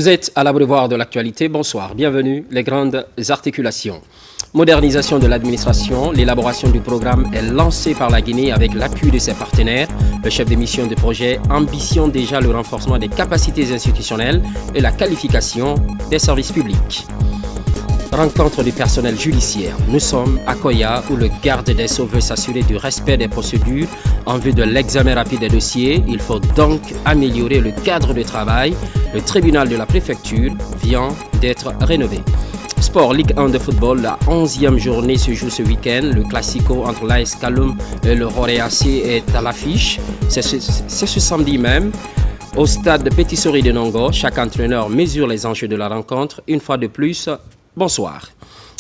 Vous êtes à l'abreuvoir de l'actualité. Bonsoir, bienvenue. Les grandes articulations. Modernisation de l'administration, l'élaboration du programme est lancée par la Guinée avec l'appui de ses partenaires. Le chef de mission de projet ambitionne déjà le renforcement des capacités institutionnelles et la qualification des services publics. Rencontre du personnel judiciaire. Nous sommes à Koya où le garde des Sceaux veut s'assurer du respect des procédures en vue de l'examen rapide des dossiers. Il faut donc améliorer le cadre de travail. Le tribunal de la préfecture vient d'être rénové. Sport Ligue 1 de football, la 11e journée se joue ce week-end. Le classico entre l'AS Kaloum et le Horéaci est à l'affiche. C'est ce samedi même. Au stade Petit Sori de Nongo, chaque entraîneur mesure les enjeux de la rencontre. Une fois de plus, bonsoir.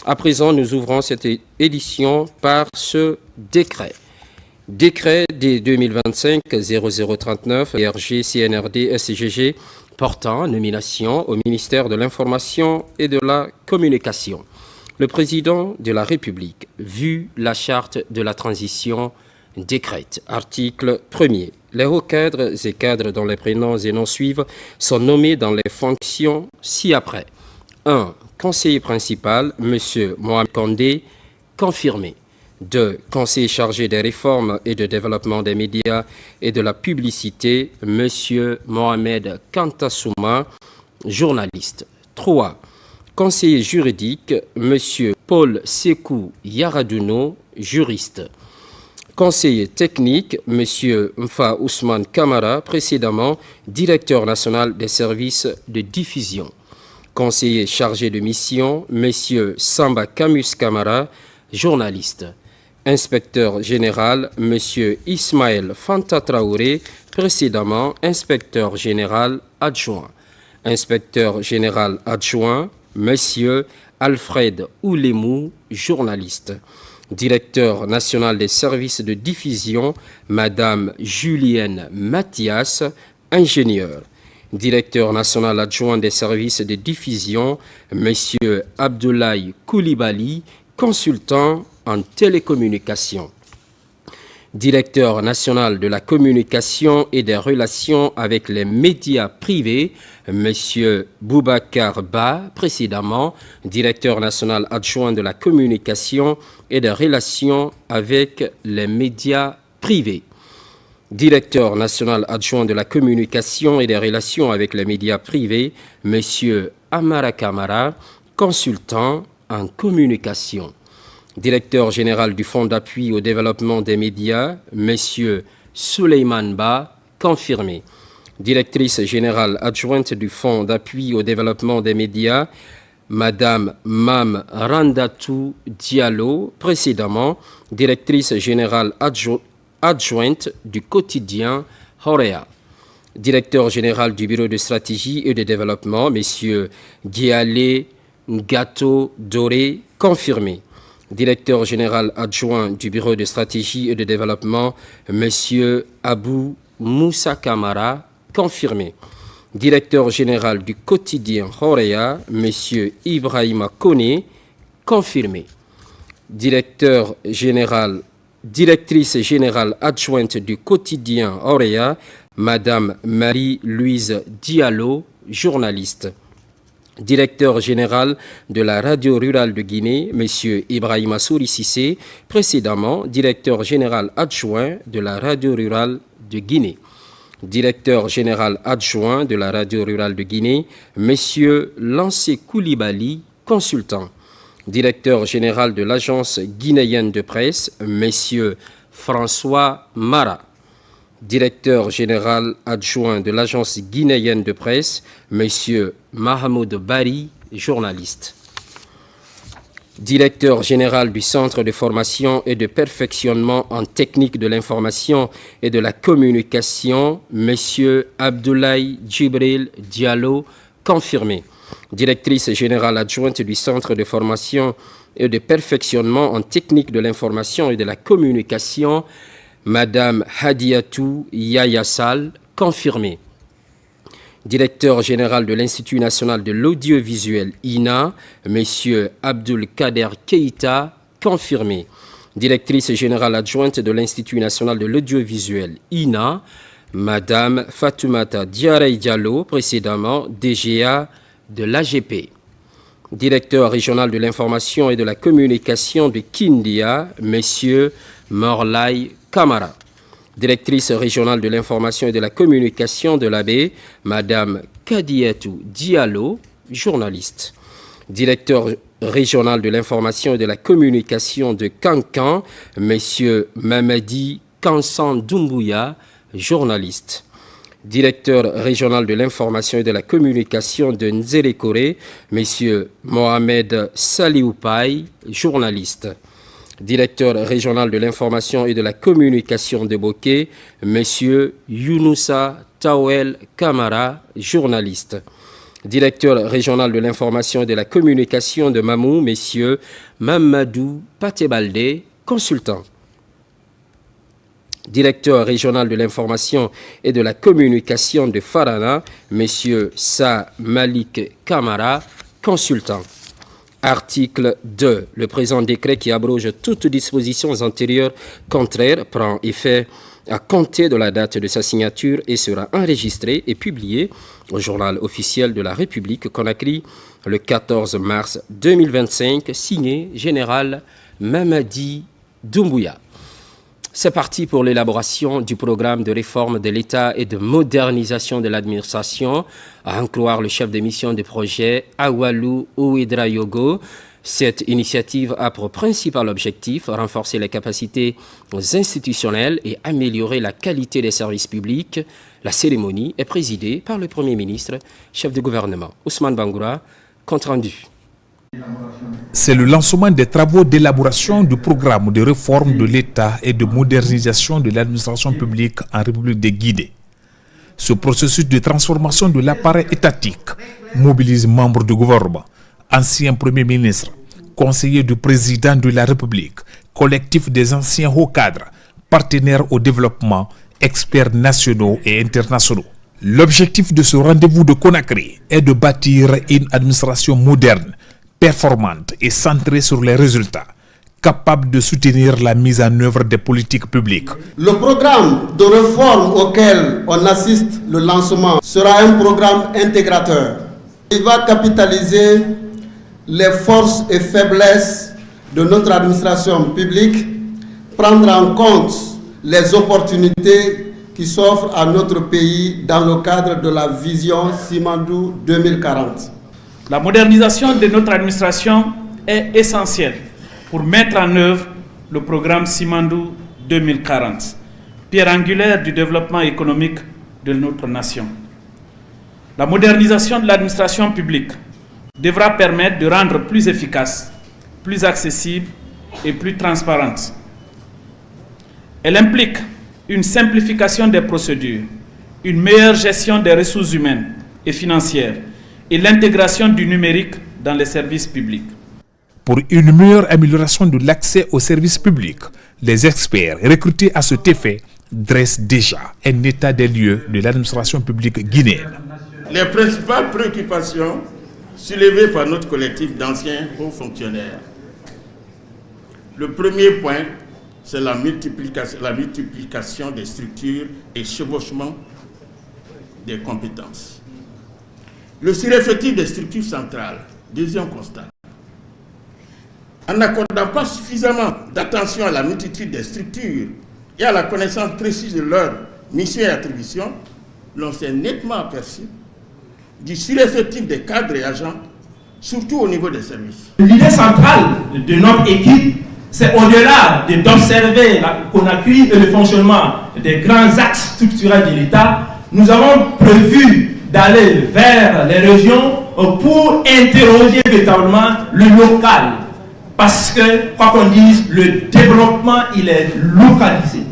À présent, nous ouvrons cette édition par ce décret. Décret des 2025-0039 RG CNRD SCGG portant nomination au ministère de l'Information et de la Communication. Le président de la République, vu la charte de la transition, décrète. Article 1er. Les hauts cadres et cadres dont les prénoms et noms suivent sont nommés dans les fonctions ci-après. 1. Conseiller principal, M. Mohamed Kondé, confirmé. 2. Conseiller chargé des réformes et de développement des médias et de la publicité, M. Mohamed Kantassouma, journaliste. 3. Conseiller juridique, M. Paul Sekou Yaraduno, juriste. Conseiller technique, M. Mfa Ousmane Kamara, précédemment directeur national des services de diffusion. Conseiller chargé de mission, M. Samba Camus Kamara, journaliste. Inspecteur général, M. Ismaël Fanta Traoré, précédemment inspecteur général adjoint. Inspecteur général adjoint, M. Alfred Oulemou, journaliste. Directeur national des services de diffusion, Mme Julienne Mathias, ingénieur. Directeur national adjoint des services de diffusion, M. Abdoulaye Koulibaly, consultant en télécommunications. Directeur national de la communication et des relations avec les médias privés, M. Boubacar Ba, précédemment directeur national adjoint de la communication et des relations avec les médias privés. Directeur national adjoint de la communication et des relations avec les médias privés, M. Amara Kamara, consultant en communication. Directeur général du Fonds d'appui au développement des médias, M. Souleymane Ba, confirmé. Directrice générale adjointe du Fonds d'appui au développement des médias, Mme Mam Randatou Diallo, précédemment directrice générale adjointe du quotidien Horea. Directeur général du Bureau de stratégie et de développement, M. Guialé Ngato Doré, confirmé. Directeur général adjoint du Bureau de stratégie et de développement, M. Abou Moussa Kamara, confirmé. Directeur général du quotidien Horea, M. Ibrahima Kone, confirmé. Directrice générale adjointe du quotidien Horea, Mme Marie-Louise Diallo, journaliste. Directeur général de la radio rurale de Guinée, M. Ibrahima Souri Sissé, précédemment directeur général adjoint de la radio rurale de Guinée. Directeur général adjoint de la radio rurale de Guinée, M. Lancé Koulibaly, consultant. Directeur général de l'agence guinéenne de presse, M. François Mara. Directeur général adjoint de l'agence guinéenne de presse, M. Mahamoud Bari, journaliste. Directeur général du Centre de formation et de perfectionnement en technique de l'information et de la communication, M. Abdoulaye Djibril Diallo, confirmé. Directrice générale adjointe du Centre de formation et de perfectionnement en technique de l'information et de la communication, Madame Hadiatou Yayassal, confirmé. Directeur général de l'Institut national de l'audiovisuel INA, M. Abdul Kader Keïta, confirmé. Directrice générale adjointe de l'Institut national de l'audiovisuel INA, Madame Fatoumata Diarra Diallo, précédemment DGA de l'AGP. Directeur régional de l'information et de la communication de Kindia, Monsieur Morlaï Kamara. Directrice régionale de l'information et de la communication de l'AB, Madame Kadiatou Diallo, journaliste. Directeur régional de l'information et de la communication de Kankan, Monsieur Mamadi Kansan Doumbouya, journaliste. Directeur régional de l'information et de la communication de Nzélékoré, M. Mohamed Salioupaï, journaliste. Directeur régional de l'information et de la communication de Boké, M. Younoussa Tawel Kamara, journaliste. Directeur régional de l'information et de la communication de Mamou, M. Mamadou Patebalde, consultant. Directeur régional de l'information et de la communication de Farana, M. Sa Malik Kamara, consultant. Article 2. Le présent décret qui abroge toutes dispositions antérieures contraires prend effet à compter de la date de sa signature et sera enregistré et publié au journal officiel de la République Conakry le 14 mars 2025, signé Général Mamadi Doumbouya. C'est parti pour l'élaboration du programme de réforme de l'État et de modernisation de l'administration, à en croire le chef de mission du projet, Awalou Ouedrayogo. Cette initiative a pour principal objectif renforcer les capacités institutionnelles et améliorer la qualité des services publics. La cérémonie est présidée par le Premier ministre, chef de gouvernement, Ousmane Bangoura, compte rendu. C'est le lancement des travaux d'élaboration du programme de réforme de l'État et de modernisation de l'administration publique en République de Guinée. Ce processus de transformation de l'appareil étatique mobilise membres du gouvernement, anciens premiers ministres, conseillers du président de la République, collectif des anciens hauts cadres, partenaires au développement, experts nationaux et internationaux. L'objectif de ce rendez-vous de Conakry est de bâtir une administration moderne, performante et centrée sur les résultats, capable de soutenir la mise en œuvre des politiques publiques. Le programme de réforme auquel on assiste le lancement sera un programme intégrateur. Il va capitaliser les forces et faiblesses de notre administration publique, prendre en compte les opportunités qui s'offrent à notre pays dans le cadre de la vision Simandou 2040. La modernisation de notre administration est essentielle pour mettre en œuvre le programme Simandou 2040, pierre angulaire du développement économique de notre nation. La modernisation de l'administration publique devra permettre de rendre plus efficace, plus accessible et plus transparente. Elle implique une simplification des procédures, une meilleure gestion des ressources humaines et financières, et l'intégration du numérique dans les services publics. Pour une meilleure amélioration de l'accès aux services publics, les experts recrutés à cet effet dressent déjà un état des lieux de l'administration publique guinéenne. Les principales préoccupations soulevées par notre collectif d'anciens hauts fonctionnaires. Le premier point, c'est la multiplication des structures et chevauchement des compétences. Le sureffectif des structures centrales, deuxième constat. En n'accordant pas suffisamment d'attention à la multitude des structures et à la connaissance précise de leurs missions et attributions, l'on s'est nettement aperçu du sureffectif des cadres et agents, surtout au niveau des services. L'idée centrale de notre équipe, c'est au-delà d'observer la Conakry et le fonctionnement des grands axes structurels de l'État, nous avons prévu d'aller vers les régions pour interroger véritablement le local. Parce que, quoi qu'on dise, le développement, il est localisé.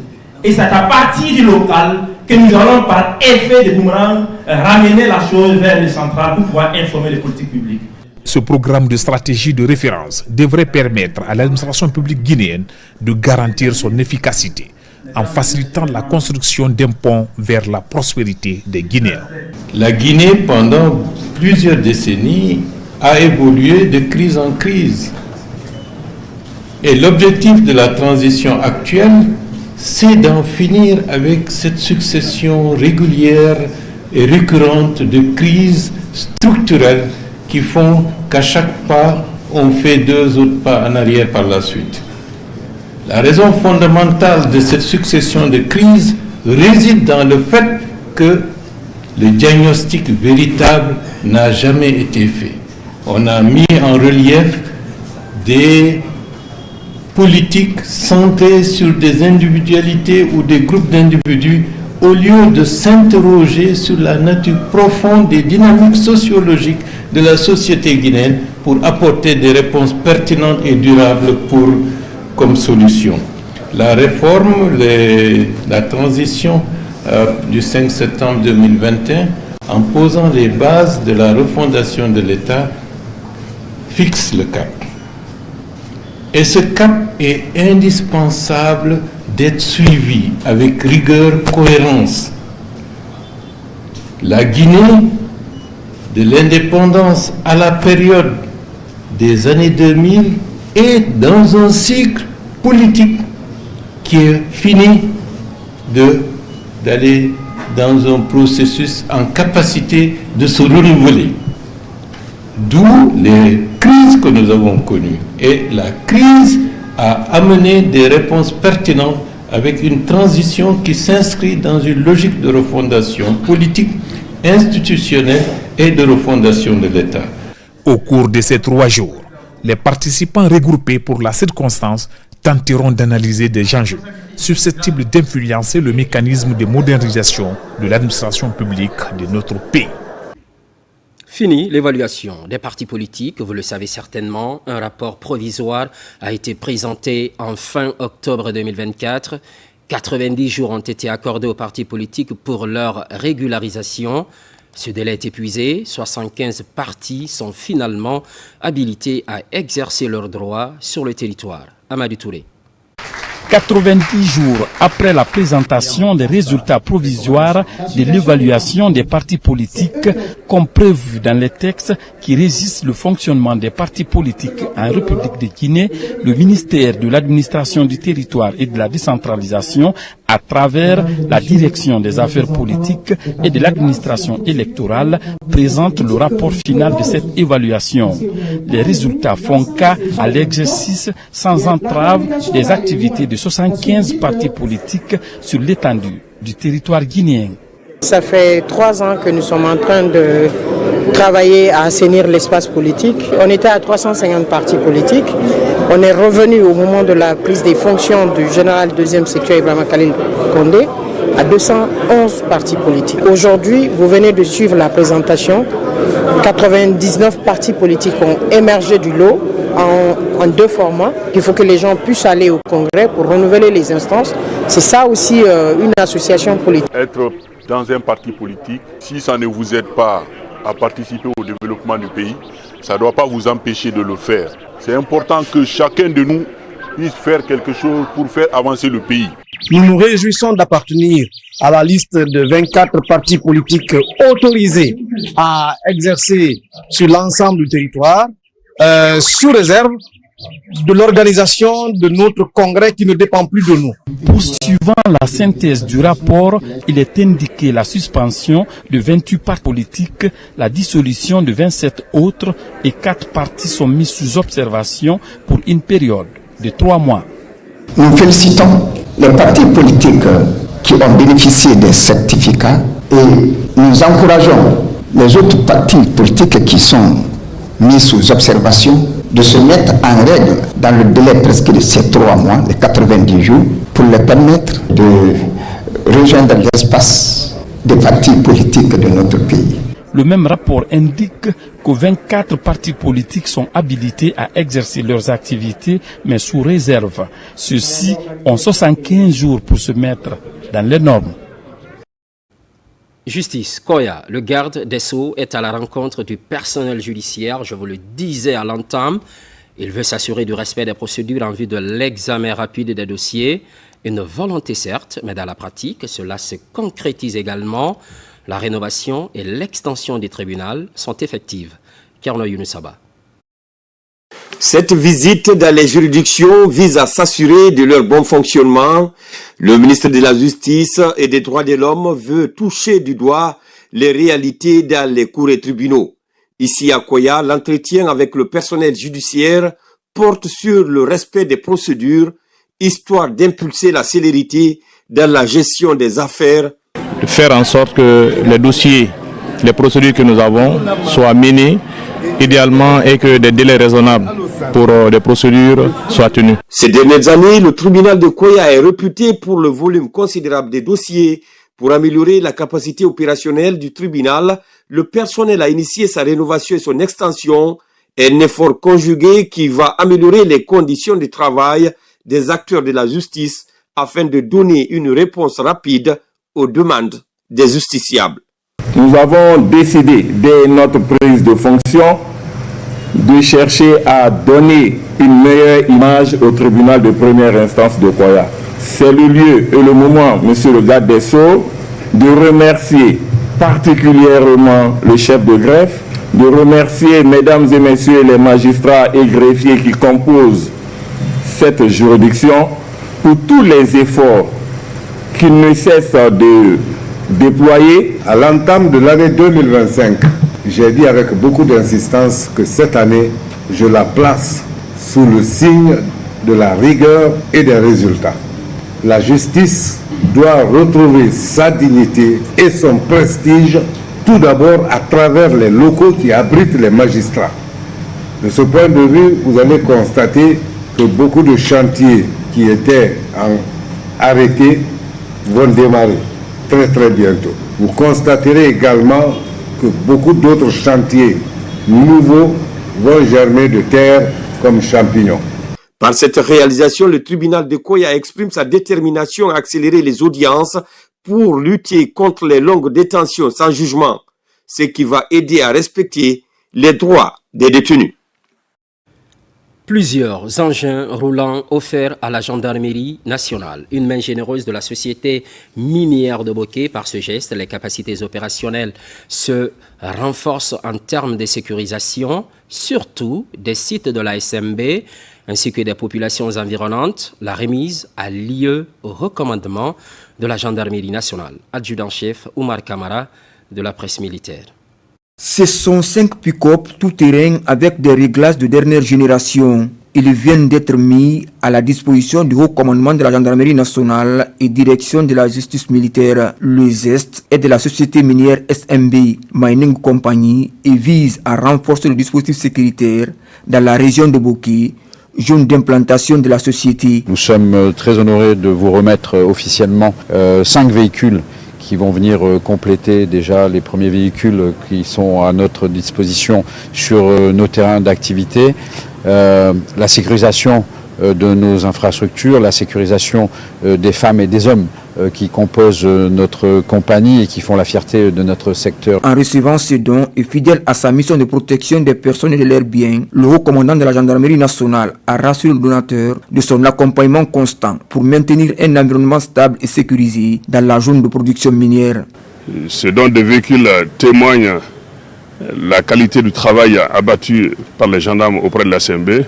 Et c'est à partir du local que nous allons, par effet de boomerang, ramener la chose vers le central pour pouvoir informer les politiques publiques. Ce programme de stratégie de référence devrait permettre à l'administration publique guinéenne de garantir son efficacité en facilitant la construction d'un pont vers la prospérité des Guinéens. La Guinée, pendant plusieurs décennies, a évolué de crise en crise. Et l'objectif de la transition actuelle, c'est d'en finir avec cette succession régulière et récurrente de crises structurelles qui font qu'à chaque pas, on fait 2 autres pas en arrière par la suite. La raison fondamentale de cette succession de crises réside dans le fait que le diagnostic véritable n'a jamais été fait. On a mis en relief des politiques centrées sur des individualités ou des groupes d'individus au lieu de s'interroger sur la nature profonde des dynamiques sociologiques de la société guinéenne pour apporter des réponses pertinentes et durables comme solution. La réforme, la transition du 5 septembre 2021, en posant les bases de la refondation de l'État, fixe le cap. Et ce cap est indispensable d'être suivi avec rigueur, cohérence. La Guinée, de l'indépendance à la période des années 2000, est dans un cycle politique qui est fini d'aller dans un processus en capacité de se renouveler. D'où les crises que nous avons connues. Et la crise a amené des réponses pertinentes avec une transition qui s'inscrit dans une logique de refondation politique, institutionnelle et de refondation de l'État. Au cours de ces 3 jours, les participants regroupés pour la circonstance tenteront d'analyser des enjeux susceptibles d'influencer le mécanisme de modernisation de l'administration publique de notre pays. Fini l'évaluation des partis politiques. Vous le savez certainement, un rapport provisoire a été présenté en fin octobre 2024. 90 jours ont été accordés aux partis politiques pour leur régularisation. Ce délai est épuisé. 75 partis sont finalement habilités à exercer leurs droits sur le territoire. Amadou Touré. 90 jours après la présentation des résultats provisoires de l'évaluation des partis politiques, comme prévu dans les textes qui régissent le fonctionnement des partis politiques en République de Guinée, le ministère de l'administration du territoire et de la décentralisation, à travers la direction des affaires politiques et de l'administration électorale, présente le rapport final de cette évaluation. Les résultats font cas à l'exercice sans entrave des activités de 75 partis politiques sur l'étendue du territoire guinéen. Ça fait 3 ans que nous sommes en train de travailler à assainir l'espace politique. On était à 350 partis politiques. On est revenu au moment de la prise des fonctions du général deuxième secteur Ibrahima Khalil Condé à 211 partis politiques. Aujourd'hui, vous venez de suivre la présentation. 99 partis politiques ont émergé du lot en 2 formats. Il faut que les gens puissent aller au congrès pour renouveler les instances. C'est ça aussi une association politique. Être dans un parti politique, si ça ne vous aide pas à participer au développement du pays, ça ne doit pas vous empêcher de le faire. C'est important que chacun de nous puisse faire quelque chose pour faire avancer le pays. Nous nous réjouissons d'appartenir à la liste de 24 partis politiques autorisés à exercer sur l'ensemble du territoire, sous réserve de l'organisation de notre congrès qui ne dépend plus de nous. Poursuivant la synthèse du rapport, il est indiqué la suspension de 28 partis politiques, la dissolution de 27 autres et 4 partis sont mis sous observation pour une période de 3 mois. Nous félicitons les partis politiques qui ont bénéficié des certificats et nous encourageons les autres partis politiques qui sont mis sous observation de se mettre en règle dans le délai presque de ces 3 mois, les 90 jours, pour leur permettre de rejoindre l'espace des partis politiques de notre pays. Le même rapport indique que 24 partis politiques sont habilités à exercer leurs activités, mais sous réserve. Ceux-ci ont 75 jours pour se mettre dans les normes. Justice, Koya, le garde des Sceaux, est à la rencontre du personnel judiciaire, je vous le disais à l'entame. Il veut s'assurer du respect des procédures en vue de l'examen rapide des dossiers. Une volonté certes, mais dans la pratique, cela se concrétise également. La rénovation et l'extension des tribunaux sont effectives. Kerno Younoussaba. Cette visite dans les juridictions vise à s'assurer de leur bon fonctionnement. Le ministre de la Justice et des Droits de l'Homme veut toucher du doigt les réalités dans les cours et tribunaux. Ici à Koya, l'entretien avec le personnel judiciaire porte sur le respect des procédures, histoire d'impulser la célérité dans la gestion des affaires. Faire en sorte que les dossiers, les procédures que nous avons soient menées idéalement et que des délais raisonnables pour des procédures soient tenus. Ces dernières années, le tribunal de Koya est réputé pour le volume considérable des dossiers. Pour améliorer la capacité opérationnelle du tribunal, le personnel a initié sa rénovation et son extension, un effort conjugué qui va améliorer les conditions de travail des acteurs de la justice afin de donner une réponse rapide aux demandes des justiciables. Nous avons décidé, dès notre prise de fonction, de chercher à donner une meilleure image au tribunal de première instance de Koya. C'est le lieu et le moment, monsieur le garde des Sceaux, de remercier particulièrement le chef de greffe, de remercier mesdames et messieurs les magistrats et greffiers qui composent cette juridiction pour tous les efforts qu'ils ne cessent de déployer. À l'entame de l'année 2025, j'ai dit avec beaucoup d'insistance que cette année, je la place sous le signe de la rigueur et des résultats. La justice doit retrouver sa dignité et son prestige, tout d'abord à travers les locaux qui abritent les magistrats. De ce point de vue, vous allez constater que beaucoup de chantiers qui étaient arrêtés vont démarrer très bientôt. Vous constaterez également que beaucoup d'autres chantiers nouveaux vont germer de terre comme champignons. Par cette réalisation, le tribunal de Koya exprime sa détermination à accélérer les audiences pour lutter contre les longues détentions sans jugement, ce qui va aider à respecter les droits des détenus. Plusieurs engins roulants offerts à la gendarmerie nationale. Une main généreuse de la société minière de Boké. Par ce geste, les capacités opérationnelles se renforcent en termes de sécurisation, surtout des sites de la SMB, ainsi que des populations environnantes. La remise a lieu au recommandement de la gendarmerie nationale. Adjudant-chef Oumar Kamara de la presse militaire. Ce sont 5 pick-up tout-terrain avec des réglages de dernière génération. Ils viennent d'être mis à la disposition du haut commandement de la gendarmerie nationale et direction de la justice militaire. Le geste est de la société minière SMB Mining Company et vise à renforcer le dispositif sécuritaire dans la région de Boké, zone d'implantation de la société. Nous sommes très honorés de vous remettre officiellement 5 véhicules qui vont venir compléter déjà les premiers véhicules qui sont à notre disposition sur nos terrains d'activité. La sécurisation de nos infrastructures, la sécurisation des femmes et des hommes qui composent notre compagnie et qui font la fierté de notre secteur. En recevant ce don et fidèle à sa mission de protection des personnes et de leurs biens, le haut commandant de la gendarmerie nationale a rassuré le donateur de son accompagnement constant pour maintenir un environnement stable et sécurisé dans la zone de production minière. Ce don de véhicules témoigne la qualité du travail abattu par les gendarmes auprès de la SMB,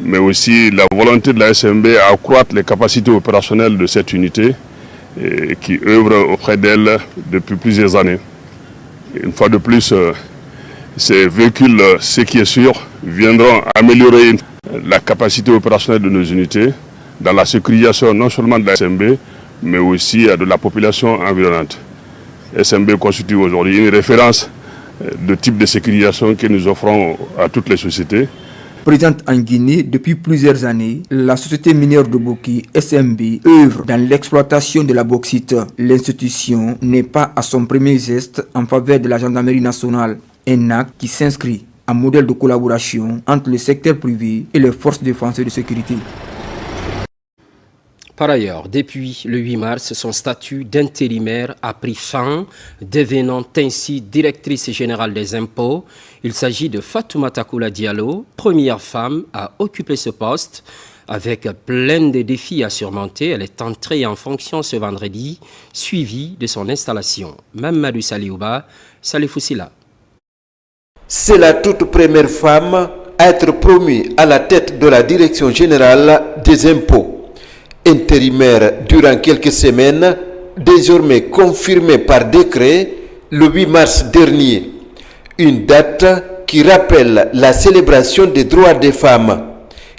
mais aussi la volonté de la SMB à accroître les capacités opérationnelles de cette unité qui œuvre auprès d'elle depuis plusieurs années. Une fois de plus, ces véhicules, ce qui est sûr, viendront améliorer la capacité opérationnelle de nos unités dans la sécurisation non seulement de la SMB, mais aussi de la population environnante. SMB constitue aujourd'hui une référence de type de sécurisation que nous offrons à toutes les sociétés. Présente en Guinée depuis plusieurs années, la société minière de Boké, SMB, œuvre dans l'exploitation de la bauxite. L'institution n'est pas à son premier geste en faveur de la gendarmerie nationale, un acte qui s'inscrit en modèle de collaboration entre le secteur privé et les forces de défense et de sécurité. Par ailleurs, depuis le 8 mars, son statut d'intérimaire a pris fin, devenant ainsi directrice générale des impôts. Il s'agit de Fatoumata Koula Diallo, première femme à occuper ce poste. Avec plein de défis à surmonter, elle est entrée en fonction ce vendredi, suivie de son installation. Mamadou Saliouba, Salifou Sila. C'est la toute première femme à être promu à la tête de la Direction générale des impôts. Intérimaire durant quelques semaines, désormais confirmé par décret le 8 mars dernier. Une date qui rappelle la célébration des droits des femmes.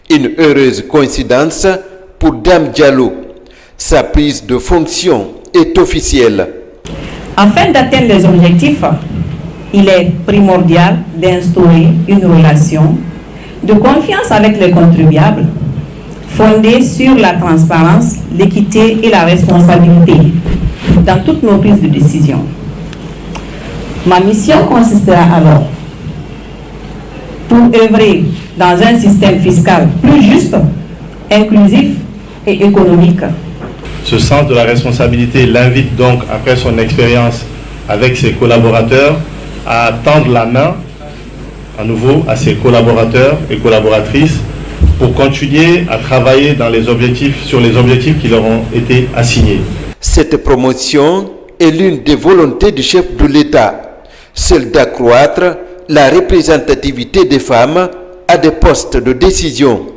Une heureuse coïncidence pour Dame Diallo. Sa prise de fonction est officielle. Afin d'atteindre les objectifs, il est primordial d'instaurer une relation de confiance avec les contribuables, fondée sur la transparence, l'équité et la responsabilité dans toutes nos prises de décision. Ma mission consistera alors pour œuvrer dans un système fiscal plus juste, inclusif et économique. Ce sens de la responsabilité l'invite donc, après son expérience avec ses collaborateurs, à tendre la main à nouveau à ses collaborateurs et collaboratrices pour continuer à travailler sur les objectifs qui leur ont été assignés. Cette promotion est l'une des volontés du chef de l'État, celle d'accroître la représentativité des femmes à des postes de décision.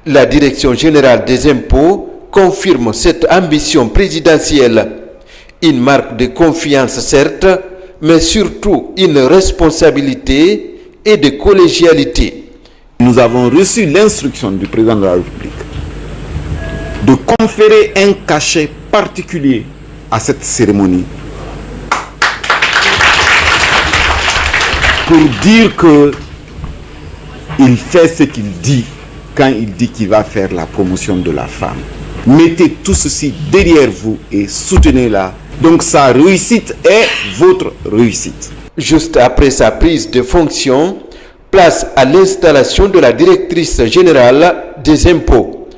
La Direction générale des impôts confirme cette ambition présidentielle. Une marque de confiance certes, mais surtout une responsabilité et de collégialité. Nous avons reçu l'instruction du président de la République de conférer un cachet particulier à cette cérémonie pour dire qu'il fait ce qu'il dit quand il dit qu'il va faire la promotion de la femme. Mettez tout ceci derrière vous et soutenez-la. Donc sa réussite est votre réussite. Juste après sa prise de fonction, place à l'installation de la directrice générale des impôts.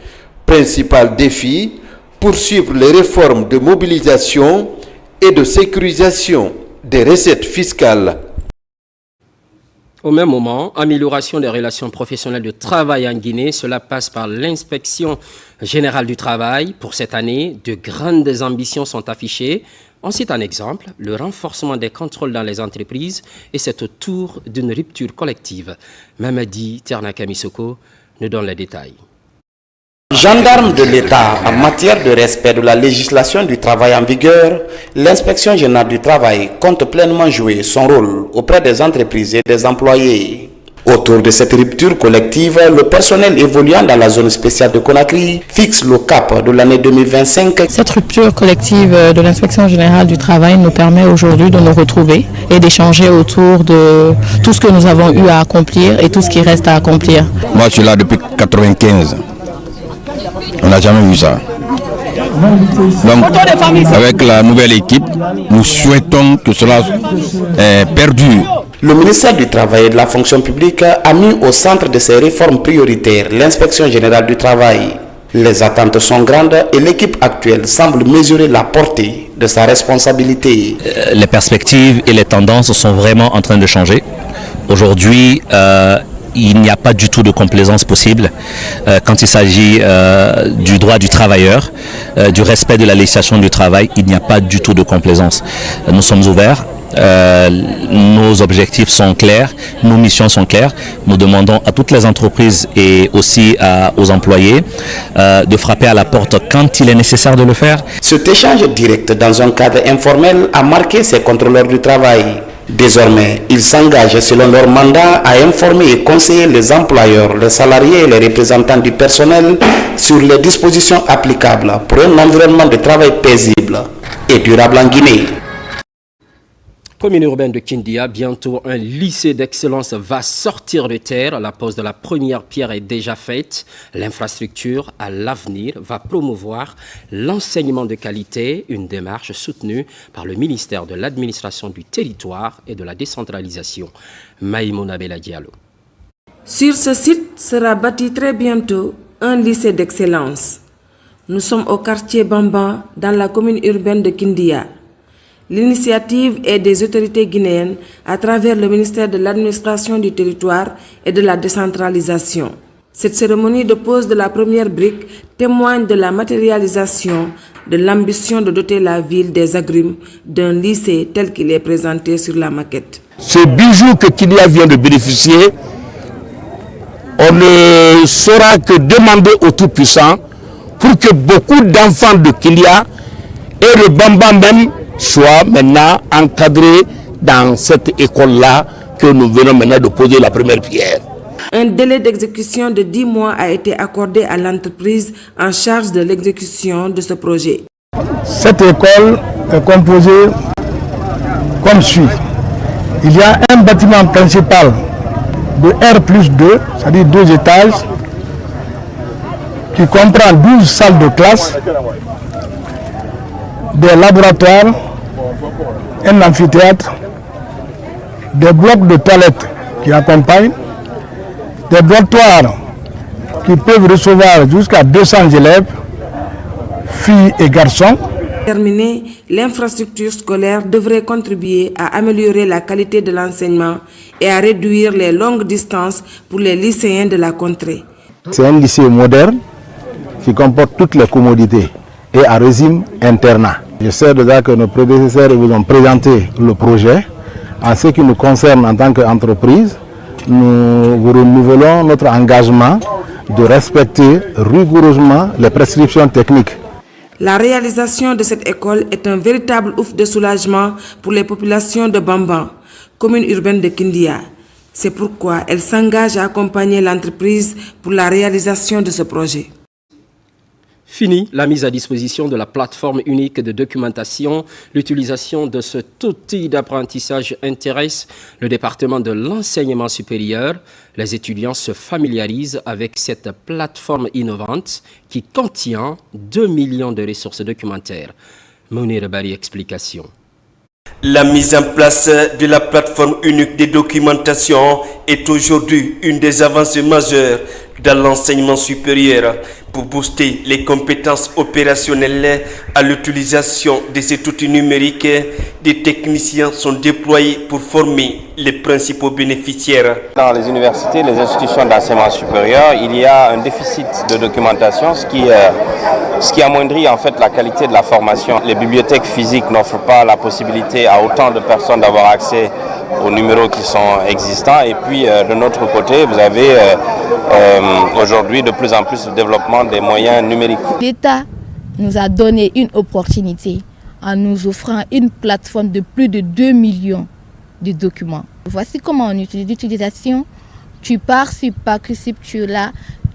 Principal défi, poursuivre les réformes de mobilisation et de sécurisation des recettes fiscales. Au même moment, amélioration des relations professionnelles de travail en Guinée, cela passe par l'inspection générale du travail. Pour cette année, de grandes ambitions sont affichées. On cite un exemple, le renforcement des contrôles dans les entreprises et c'est autour d'une rupture collective. Mamadi Ternakamisoko nous donne les détails. Gendarme de l'État en matière de respect de la législation du travail en vigueur, l'inspection générale du travail compte pleinement jouer son rôle auprès des entreprises et des employés. Autour de cette rupture collective, le personnel évoluant dans la zone spéciale de Conakry fixe le cap de l'année 2025. Cette rupture collective de l'inspection générale du travail nous permet aujourd'hui de nous retrouver et d'échanger autour de tout ce que nous avons eu à accomplir et tout ce qui reste à accomplir. Moi, je suis là depuis 1995. On n'a jamais vu ça. Donc, avec la nouvelle équipe, nous souhaitons que cela perdure. Le ministère du Travail et de la Fonction publique a mis au centre de ses réformes prioritaires l'inspection générale du travail. Les attentes sont grandes et l'équipe actuelle semble mesurer la portée de sa responsabilité. Les perspectives et les tendances sont vraiment en train de changer. Aujourd'hui, il n'y a pas du tout de complaisance possible quand il s'agit du droit du travailleur, du respect de la législation du travail. Il n'y a pas du tout de complaisance. Nous sommes ouverts. Nos objectifs sont clairs, nos missions sont claires. Nous demandons à toutes les entreprises et aussi aux employés de frapper à la porte quand il est nécessaire de le faire. Cet échange direct dans un cadre informel a marqué ces contrôleurs du travail. Désormais, ils s'engagent selon leur mandat à informer et conseiller les employeurs, les salariés et les représentants du personnel sur les dispositions applicables pour un environnement de travail paisible et durable en Guinée. Commune urbaine de Kindia, bientôt un lycée d'excellence va sortir de terre. La pose de la première pierre est déjà faite. L'infrastructure à l'avenir va promouvoir l'enseignement de qualité, une démarche soutenue par le ministère de l'Administration du Territoire et de la Décentralisation. Maïmouna Bella Diallo. Sur ce site sera bâti très bientôt un lycée d'excellence. Nous sommes au quartier Bamba, dans la commune urbaine de Kindia. L'initiative est des autorités guinéennes à travers le ministère de l'Administration du Territoire et de la Décentralisation. Cette cérémonie de pose de la première brique témoigne de la matérialisation de l'ambition de doter la ville des agrumes d'un lycée tel qu'il est présenté sur la maquette. Ce bijou que Kindia vient de bénéficier on ne saura que demander au Tout-Puissant pour que beaucoup d'enfants de Kilia et le Bamba même soient maintenant encadrés dans cette école-là que nous venons maintenant de poser la première pierre. Un délai d'exécution de 10 mois a été accordé à l'entreprise en charge de l'exécution de ce projet. Cette école est composée comme suit. Il y a un bâtiment principal de R+2, c'est-à-dire 2 étages, qui comprend 12 salles de classe, des laboratoires, un amphithéâtre, des blocs de toilettes qui accompagnent, des dortoirs qui peuvent recevoir jusqu'à 200 élèves, filles et garçons. Terminé, l'infrastructure scolaire devrait contribuer à améliorer la qualité de l'enseignement et à réduire les longues distances pour les lycéens de la contrée. C'est un lycée moderne qui comporte toutes les commodités et à régime internat. Je sais déjà que nos prédécesseurs vous ont présenté le projet. En ce qui nous concerne en tant qu'entreprise, nous vous renouvelons notre engagement de respecter rigoureusement les prescriptions techniques. La réalisation de cette école est un véritable ouf de soulagement pour les populations de Bamban, commune urbaine de Kindia. C'est pourquoi elle s'engage à accompagner l'entreprise pour la réalisation de ce projet. Fini la mise à disposition de la plateforme unique de documentation. L'utilisation de cet outil d'apprentissage intéresse le département de l'enseignement supérieur. Les étudiants se familiarisent avec cette plateforme innovante qui contient 2 millions de ressources documentaires. Mounir Bari, explication. La mise en place de la plateforme unique de documentation est aujourd'hui une des avancées majeures dans l'enseignement supérieur. Pour booster les compétences opérationnelles à l'utilisation de cet outil numérique, des techniciens sont déployés pour former les principaux bénéficiaires. Dans les universités, les institutions d'enseignement supérieur, il y a un déficit de documentation, ce qui amoindrit en fait la qualité de la formation. Les bibliothèques physiques n'offrent pas la possibilité à autant de personnes d'avoir accès aux numéros qui sont existants. Et puis de notre côté, vous avez aujourd'hui de plus en plus le développement des moyens numériques. L'État nous a donné une opportunité en nous offrant une plateforme de plus de 2 millions de documents. Voici comment on utilise l'utilisation. Tu pars sur Parcoursup,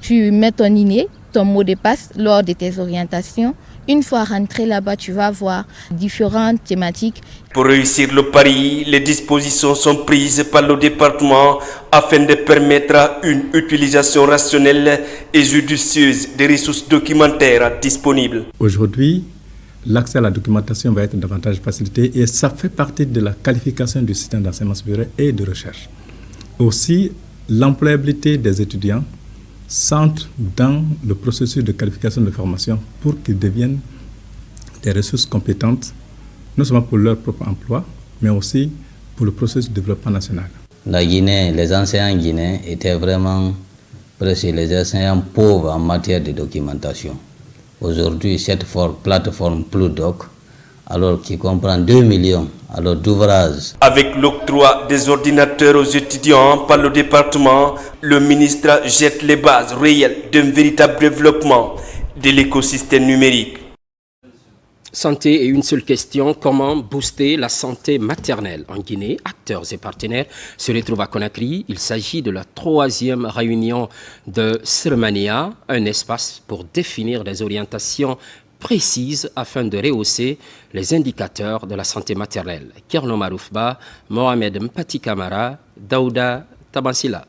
tu mets ton INE, ton mot de passe lors de tes orientations. Une fois rentré là-bas, tu vas voir différentes thématiques. Pour réussir le pari, les dispositions sont prises par le département afin de permettre une utilisation rationnelle et judicieuse des ressources documentaires disponibles. Aujourd'hui, l'accès à la documentation va être davantage facilité et ça fait partie de la qualification du système d'enseignement supérieur et de recherche. Aussi, l'employabilité des étudiants s'entre dans le processus de qualification de formation pour qu'ils deviennent des ressources compétentes, non seulement pour leur propre emploi, mais aussi pour le processus de développement national. La Guinée, les enseignants guinéens étaient vraiment presque les enseignants pauvres en matière de documentation. Aujourd'hui, cette plateforme Pludoc, alors qui comprend 2 millions d'ouvrages. Avec l'octroi des ordinateurs aux étudiants par le département, le ministre jette les bases réelles d'un véritable développement de l'écosystème numérique. Santé et une seule question, comment booster la santé maternelle en Guinée? Acteurs et partenaires se retrouvent à Conakry. Il s'agit de la 3e réunion de Sirmania, un espace pour définir des orientations précises afin de rehausser les indicateurs de la santé maternelle. Kerno Maroufba, Mohamed Mpati Kamara, Daouda Tabansila.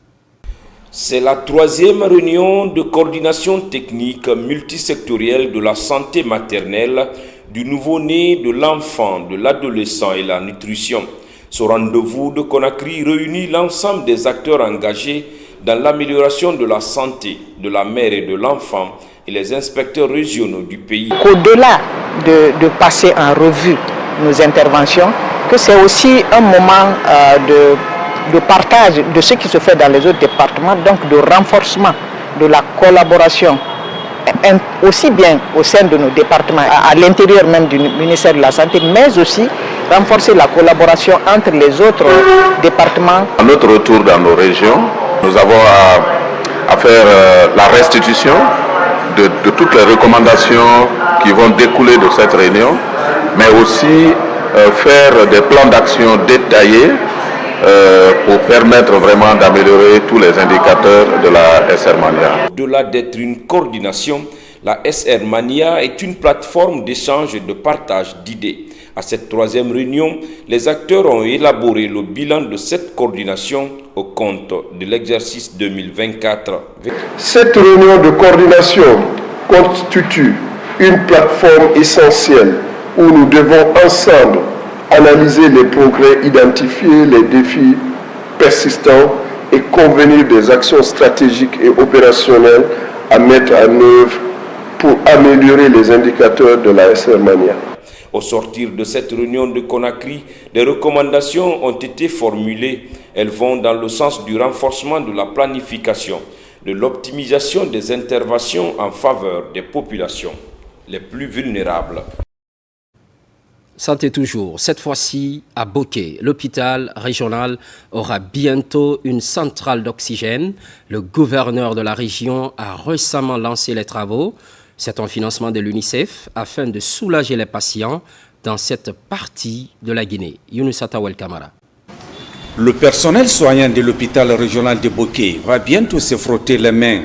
C'est la 3e réunion de coordination technique multisectorielle de la santé maternelle, du nouveau-né, de l'enfant, de l'adolescent et la nutrition. Ce rendez-vous de Conakry réunit l'ensemble des acteurs engagés dans l'amélioration de la santé de la mère et de l'enfant et les inspecteurs régionaux du pays. Au-delà de passer en revue nos interventions, que c'est aussi un moment de partage de ce qui se fait dans les autres départements, donc de renforcement de la collaboration, aussi bien au sein de nos départements, à l'intérieur même du ministère de la Santé, mais aussi renforcer la collaboration entre les autres départements. À notre retour dans nos régions, nous avons à faire la restitution de toutes les recommandations qui vont découler de cette réunion, mais aussi faire des plans d'action détaillés pour permettre vraiment d'améliorer tous les indicateurs de la SR Mania. Au-delà d'être une coordination, la SR Mania est une plateforme d'échange et de partage d'idées. À cette troisième réunion, les acteurs ont élaboré le bilan de cette coordination au compte de l'exercice 2024. Cette réunion de coordination constitue une plateforme essentielle où nous devons ensemble analyser les progrès, identifier les défis persistants et convenir des actions stratégiques et opérationnelles à mettre en œuvre pour améliorer les indicateurs de la SR Mania. Au sortir de cette réunion de Conakry, des recommandations ont été formulées. Elles vont dans le sens du renforcement de la planification, de l'optimisation des interventions en faveur des populations les plus vulnérables. Santé toujours. Cette fois-ci, à Boké, l'hôpital régional aura bientôt une centrale d'oxygène. Le gouverneur de la région a récemment lancé les travaux. C'est un financement de l'UNICEF afin de soulager les patients dans cette partie de la Guinée. Younous Atawel Kamara. Le personnel soignant de l'hôpital régional de Boké va bientôt se frotter les mains.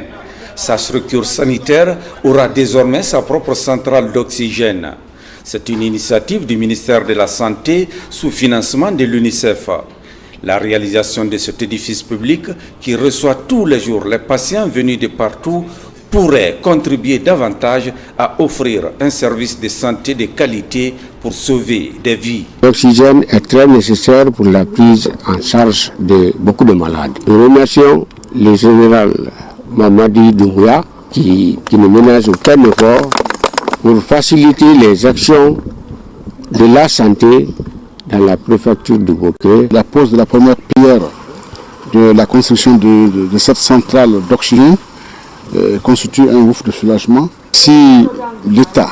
Sa structure sanitaire aura désormais sa propre centrale d'oxygène. C'est une initiative du ministère de la Santé sous financement de l'UNICEF. La réalisation de cet édifice public qui reçoit tous les jours les patients venus de partout pourrait contribuer davantage à offrir un service de santé de qualité pour sauver des vies. L'oxygène est très nécessaire pour la prise en charge de beaucoup de malades. Nous remercions le général Mamadi Doumbouya qui ne ménage aucun effort pour faciliter les actions de la santé dans la préfecture de Boké. La pose de la première pierre de la construction de cette centrale d'oxygène constitue un ouf de soulagement. Si l'État,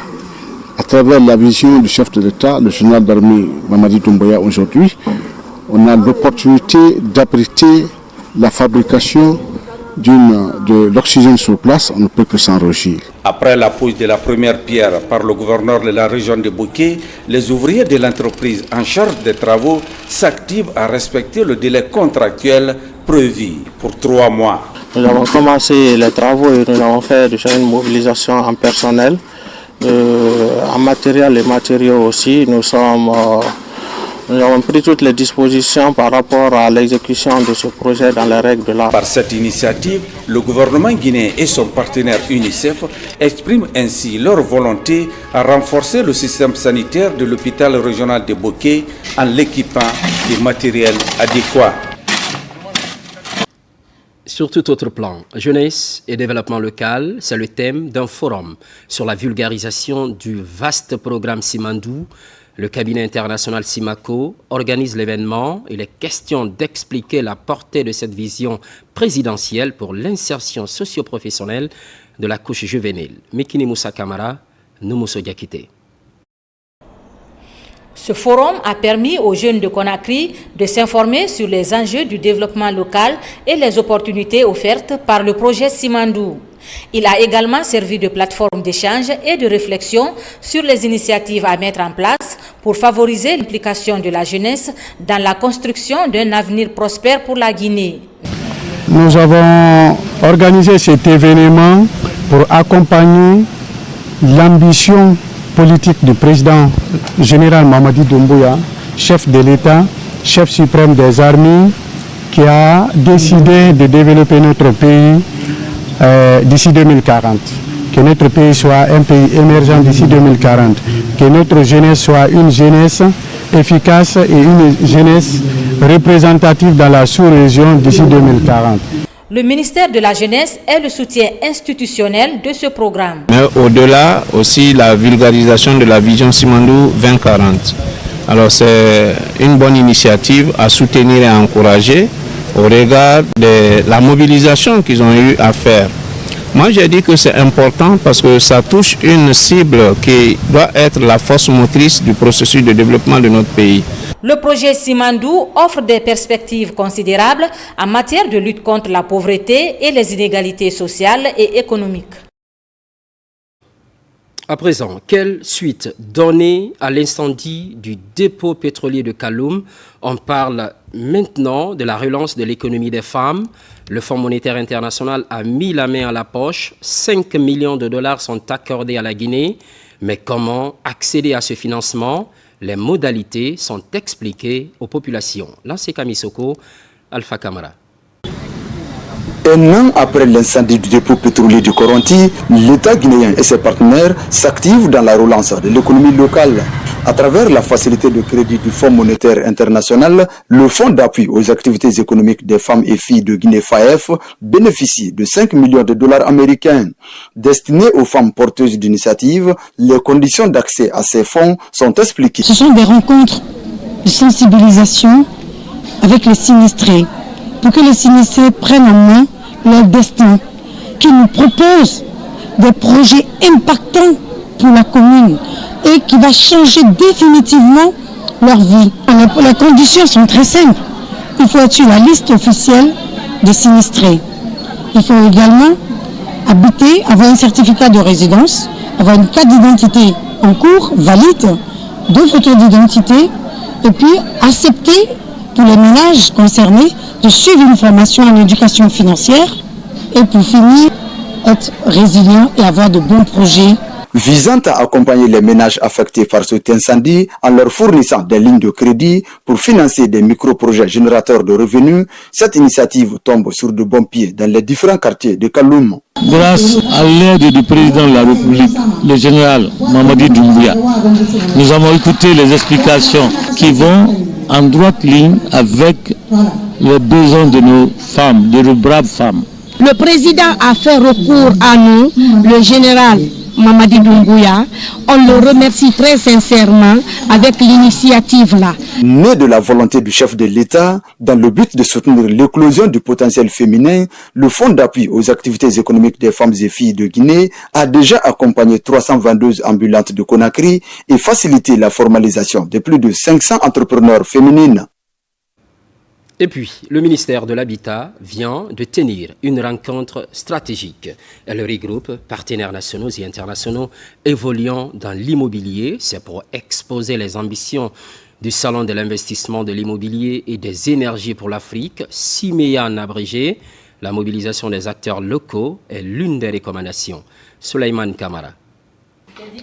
à travers la vision du chef de l'État, le général d'armée Mamadi Doumbouya aujourd'hui, on a l'opportunité d'abriter la fabrication de l'oxygène sur place, on ne peut que s'en réjouir. Après la pose de la première pierre par le gouverneur de la région de Boké, les ouvriers de l'entreprise en charge des travaux s'activent à respecter le délai contractuel prévu pour 3 mois. Nous avons commencé les travaux et nous avons fait déjà une mobilisation en personnel, en matériel et matériaux aussi. Nous avons pris toutes les dispositions par rapport à l'exécution de ce projet dans les règles de l'art. Par cette initiative, le gouvernement guinéen et son partenaire UNICEF expriment ainsi leur volonté à renforcer le système sanitaire de l'hôpital régional de Boké en l'équipant des matériels adéquats. Sur tout autre plan, jeunesse et développement local, c'est le thème d'un forum sur la vulgarisation du vaste programme Simandou. Le cabinet international Simaco organise l'événement. Il est question d'expliquer la portée de cette vision présidentielle pour l'insertion socio-professionnelle de la couche juvénile. Mikini Moussa Kamara, Noumousso Diakité. Ce forum a permis aux jeunes de Conakry de s'informer sur les enjeux du développement local et les opportunités offertes par le projet Simandou. Il a également servi de plateforme d'échange et de réflexion sur les initiatives à mettre en place pour favoriser l'implication de la jeunesse dans la construction d'un avenir prospère pour la Guinée. Nous avons organisé cet événement pour accompagner l'ambition politique du président général Mamadi Doumbouya, chef de l'État, chef suprême des armées, qui a décidé de développer notre pays d'ici 2040. Que notre pays soit un pays émergent d'ici 2040. Que notre jeunesse soit une jeunesse efficace et une jeunesse représentative dans la sous-région d'ici 2040. Le ministère de la Jeunesse est le soutien institutionnel de ce programme. Mais au-delà, aussi la vulgarisation de la vision Simandou 2040. Alors c'est une bonne initiative à soutenir et à encourager au regard de la mobilisation qu'ils ont eu à faire Moi, j'ai dit que c'est important parce que ça touche une cible qui doit être la force motrice du processus de développement de notre pays. Le projet Simandou offre des perspectives considérables en matière de lutte contre la pauvreté et les inégalités sociales et économiques. À présent, quelle suite donner à l'incendie du dépôt pétrolier de Kaloum? On parle maintenant de la relance de l'économie des femmes. Le Fonds monétaire international a mis la main à la poche. 5 millions de dollars sont accordés à la Guinée. Mais comment accéder à ce financement? Les modalités sont expliquées aux populations. Là, c'est Kamisoko, Alpha Camara. Un an après l'incendie du dépôt pétrolier du Koronti, l'État guinéen et ses partenaires s'activent dans la relance de l'économie locale. À travers la facilité de crédit du Fonds monétaire international, le Fonds d'appui aux activités économiques des femmes et filles de Guinée FAEF bénéficie de 5 millions de dollars américains. Destinés aux femmes porteuses d'initiatives, les conditions d'accès à ces fonds sont expliquées. Ce sont des rencontres de sensibilisation avec les sinistrés, pour que les sinistrés prennent en main leur destin, qui nous proposent des projets impactants pour la commune et qui va changer définitivement leur vie. Les conditions sont très simples. Il faut être sur la liste officielle des sinistrés. Il faut également habiter, avoir un certificat de résidence, avoir une carte d'identité en cours, valide, 2 photos d'identité, et puis accepter pour les ménages concernés de suivre une formation en éducation financière et pour finir, être résilient et avoir de bons projets. Visant à accompagner les ménages affectés par cet incendie en leur fournissant des lignes de crédit pour financer des micro-projets générateurs de revenus, cette initiative tombe sur de bons pieds dans les différents quartiers de Kaloum. Grâce à l'aide du président de la République, le général Mamadi Doumbouya, nous avons écouté les explications qui vont en droite ligne avec les besoins de nos femmes, de nos braves femmes. Le président a fait recours à nous, le général Mamadi Doumbouya. On le remercie très sincèrement avec l'initiative là. Né de la volonté du chef de l'État, dans le but de soutenir l'éclosion du potentiel féminin, le Fonds d'appui aux activités économiques des femmes et filles de Guinée a déjà accompagné 322 ambulantes de Conakry et facilité la formalisation de plus de 500 entrepreneurs féminines. Et puis, le ministère de l'Habitat vient de tenir une rencontre stratégique. Elle regroupe partenaires nationaux et internationaux évoluant dans l'immobilier. C'est pour exposer les ambitions du Salon de l'investissement de l'immobilier et des énergies pour l'Afrique, SIMEA en abrégé. La mobilisation des acteurs locaux est l'une des recommandations. Souleymane Kamara.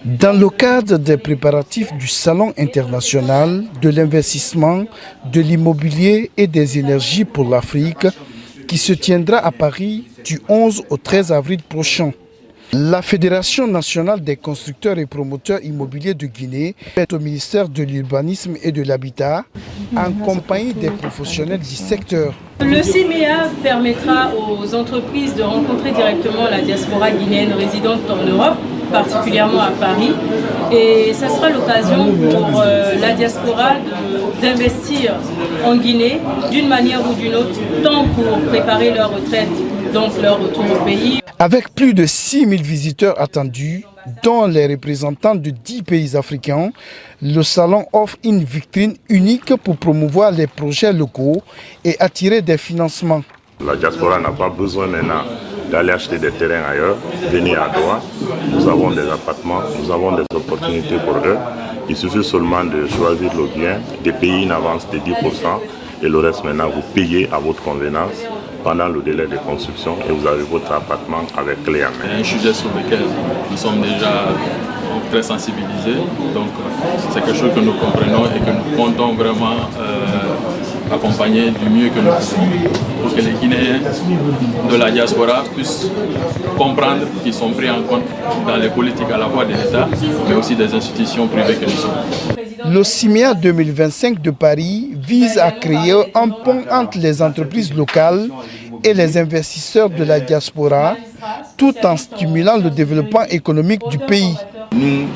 Dans le cadre des préparatifs du Salon international de l'investissement, de l'immobilier et des énergies pour l'Afrique, qui se tiendra à Paris du 11 au 13 avril prochain, la Fédération nationale des constructeurs et promoteurs immobiliers de Guinée est au ministère de l'Urbanisme et de l'Habitat, en compagnie des professionnels du secteur. Le CIMEA permettra aux entreprises de rencontrer directement la diaspora guinéenne résidente en Europe, particulièrement à Paris. Et ça sera l'occasion pour la diaspora d'investir en Guinée d'une manière ou d'une autre, tant pour préparer leur retraite, donc leur retour au pays. Avec plus de 6000 visiteurs attendus, dont les représentants de 10 pays africains, le salon offre une vitrine unique pour promouvoir les projets locaux et attirer des financements. La diaspora n'a pas besoin maintenant d'aller acheter des terrains ailleurs, venir à Doha. Nous avons des appartements, nous avons des opportunités pour eux. Il suffit seulement de choisir le bien, de payer une avance de 10% et le reste maintenant vous payez à votre convenance pendant le délai de construction et vous avez votre appartement avec clé en main. C'est un sujet sur lequel nous sommes déjà très sensibilisés, donc c'est quelque chose que nous comprenons et que nous comptons vraiment accompagner du mieux que nous pouvons pour que les Guinéens de la diaspora puissent comprendre qu'ils sont pris en compte dans les politiques à la fois de l'État mais aussi des institutions privées que nous sommes. Le CIMEA 2025 de Paris vise à créer un pont entre les entreprises locales et les investisseurs de la diaspora, tout en stimulant le développement économique du pays. Nous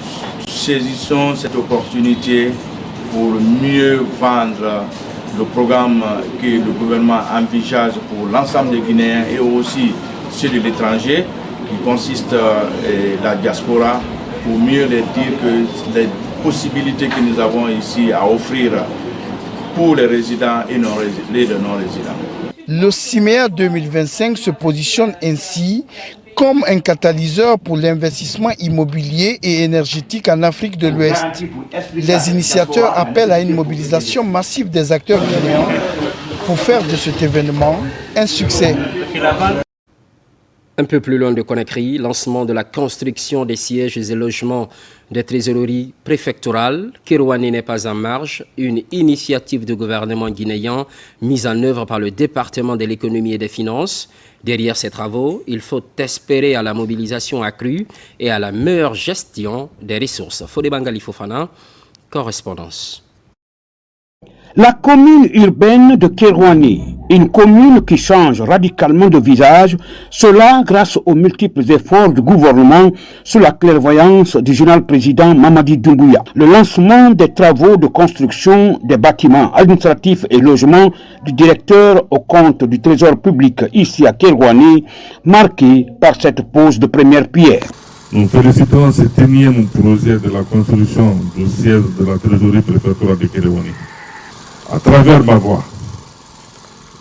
saisissons cette opportunité pour mieux vendre le programme que le gouvernement envisage pour l'ensemble des Guinéens et aussi ceux de l'étranger, qui consiste la diaspora, pour mieux les dire que les possibilités que nous avons ici à offrir pour les résidents et les non-résidents. Le CIMEA 2025 se positionne ainsi comme un catalyseur pour l'investissement immobilier et énergétique en Afrique de l'Ouest. Les initiateurs appellent à une mobilisation massive des acteurs guinéens pour faire de cet événement un succès. Un peu plus loin de Conakry, lancement de la construction des sièges et logements des trésoreries préfectorales. Kerouani n'est pas en marge, une initiative du gouvernement guinéen mise en œuvre par le département de l'économie et des finances. Derrière ces travaux, il faut espérer à la mobilisation accrue et à la meilleure gestion des ressources. Fodé Bangali Fofana, correspondance. La commune urbaine de Kerouani, une commune qui change radicalement de visage, cela grâce aux multiples efforts du gouvernement sous la clairvoyance du général président Mamadi Doumbouya. Le lancement des travaux de construction des bâtiments administratifs et logements du directeur au compte du Trésor public ici à Kerouani, marqué par cette pose de première pierre. Nous félicitons cet énième projet de la construction du siège de la trésorerie préfectorale de Kerouani. À travers ma voix,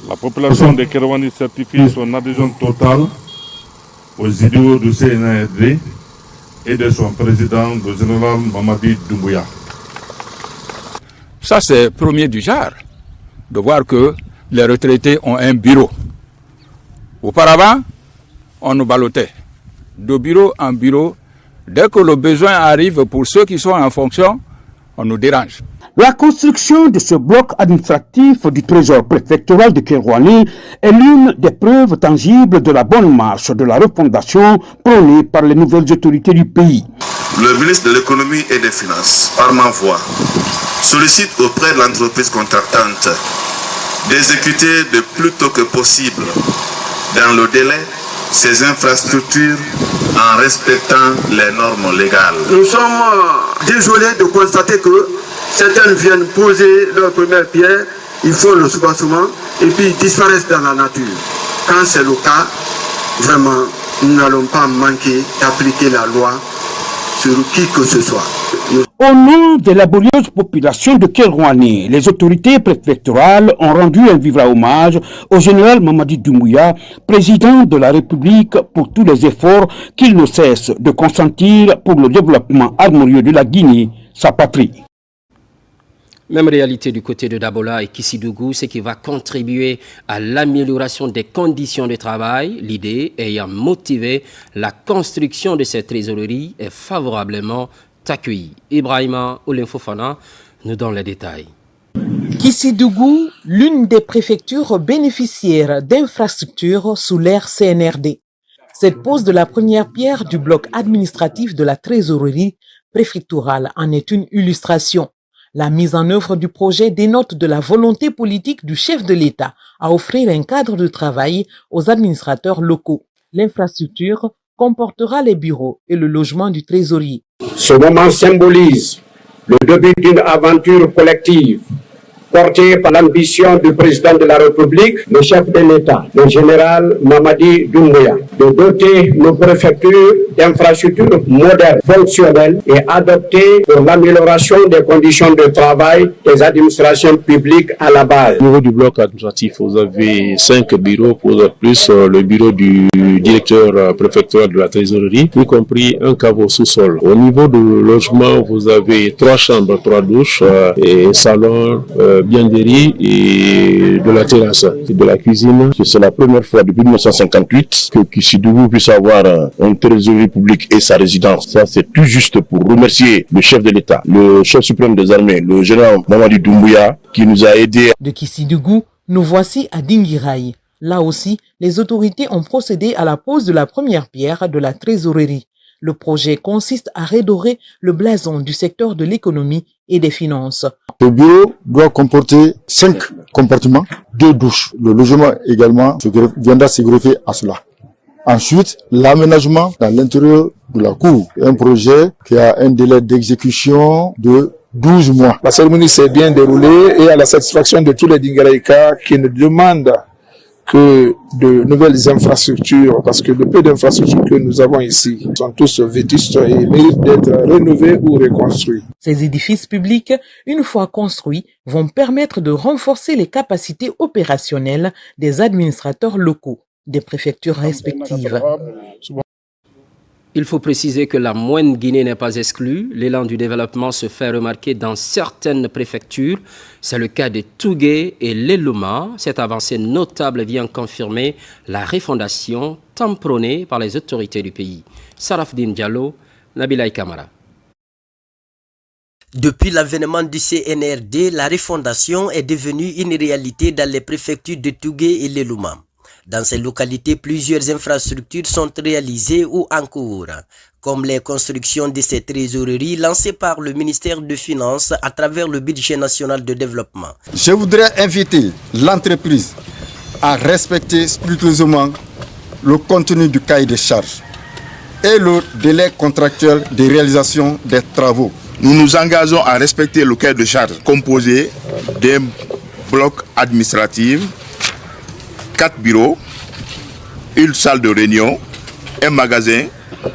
la population de Kerouani certifie son adhésion totale aux idéaux du CNRD et de son président, le général Mamadi Doumbouya. Ça, c'est premier du genre, de voir que les retraités ont un bureau. Auparavant, on nous ballottait de bureau en bureau. Dès que le besoin arrive pour ceux qui sont en fonction, on nous dérange. La construction de ce bloc administratif du trésor préfectoral de Kerouani est l'une des preuves tangibles de la bonne marche de la refondation prônée par les nouvelles autorités du pays. Le ministre de l'économie et des finances, par ma voix, sollicite auprès de l'entreprise contractante d'exécuter le plus tôt que possible, dans le délai, ces infrastructures en respectant les normes légales. Nous sommes désolés de constater que certains viennent poser leur première pierre, ils font le soubassement et puis ils disparaissent dans la nature. Quand c'est le cas, vraiment, nous n'allons pas manquer d'appliquer la loi sur qui que ce soit. Au nom de la laborieuse population de Kerouani, les autorités préfectorales ont rendu un vibrant hommage au général Mamadi Doumbouya, président de la République, pour tous les efforts qu'il ne cesse de consentir pour le développement harmonieux de la Guinée, sa patrie. Même réalité du côté de Dabola et Kissidougou, ce qui va contribuer à l'amélioration des conditions de travail. L'idée ayant motivé la construction de cette trésorerie est favorablement accueillie. Ibrahima Oulenfofana nous donne les détails. Kissidougou, l'une des préfectures bénéficiaires d'infrastructures sous l'ère CNRD. Cette pose de la première pierre du bloc administratif de la trésorerie préfectorale en est une illustration. La mise en œuvre du projet dénote de la volonté politique du chef de l'État à offrir un cadre de travail aux administrateurs locaux. L'infrastructure comportera les bureaux et le logement du trésorier. Ce moment symbolise le début d'une aventure collective portée par l'ambition du président de la République, le chef de l'État, le général Mamadi Doumbouya, de doter nos préfectures d'infrastructures modernes, fonctionnelles et adaptées pour l'amélioration des conditions de travail des administrations publiques à la base. Au niveau du bloc administratif, vous avez 5 bureaux, plus le bureau du directeur préfectoral de la trésorerie, y compris un caveau sous-sol. Au niveau du logement, vous avez 3 chambres, 3 douches, et salon, bienderie et de la terrasse et de la cuisine. C'est la première fois depuis 1958 que Kissidougou puisse avoir un trésorier public et sa résidence. Ça, c'est tout juste pour remercier le chef de l'État, le chef suprême des armées, le général Mamadi Doumbouya, qui nous a aidés. De Kissidougou, nous voici à Dinguiraï. Là aussi, les autorités ont procédé à la pose de la première pierre de la trésorerie. Le projet consiste à redorer le blason du secteur de l'économie et des finances. Le bureau doit comporter 5 compartiments, 2 douches. Le logement également viendra se greffer à cela. Ensuite, l'aménagement dans l'intérieur de la cour. Un projet qui a un délai d'exécution de 12 mois. La cérémonie s'est bien déroulée et à la satisfaction de tous les Dingaraïka qui nous demandent que de nouvelles infrastructures, parce que le peu d'infrastructures que nous avons ici sont tous vétustes et méritent d'être rénovés ou reconstruits. Ces édifices publics, une fois construits, vont permettre de renforcer les capacités opérationnelles des administrateurs locaux, des préfectures respectives. Il faut préciser que la moyenne Guinée n'est pas exclue. L'élan du développement se fait remarquer dans certaines préfectures. C'est le cas de Tougué et l'Eluma. Cette avancée notable vient confirmer la refondation tant prônée par les autorités du pays. Sarafdine Diallo, Nabila Kamara. Depuis l'avènement du CNRD, la refondation est devenue une réalité dans les préfectures de Tougué et l'Eluma. Dans ces localités, plusieurs infrastructures sont réalisées ou en cours, comme les constructions de ces trésoreries lancées par le ministère des Finances à travers le budget national de développement. Je voudrais inviter l'entreprise à respecter scrupuleusement le contenu du cahier de charges et le délai contractuel de réalisation des travaux. Nous nous engageons à respecter le cahier de charges composé d'un bloc administratif, 4 bureaux, une salle de réunion, un magasin,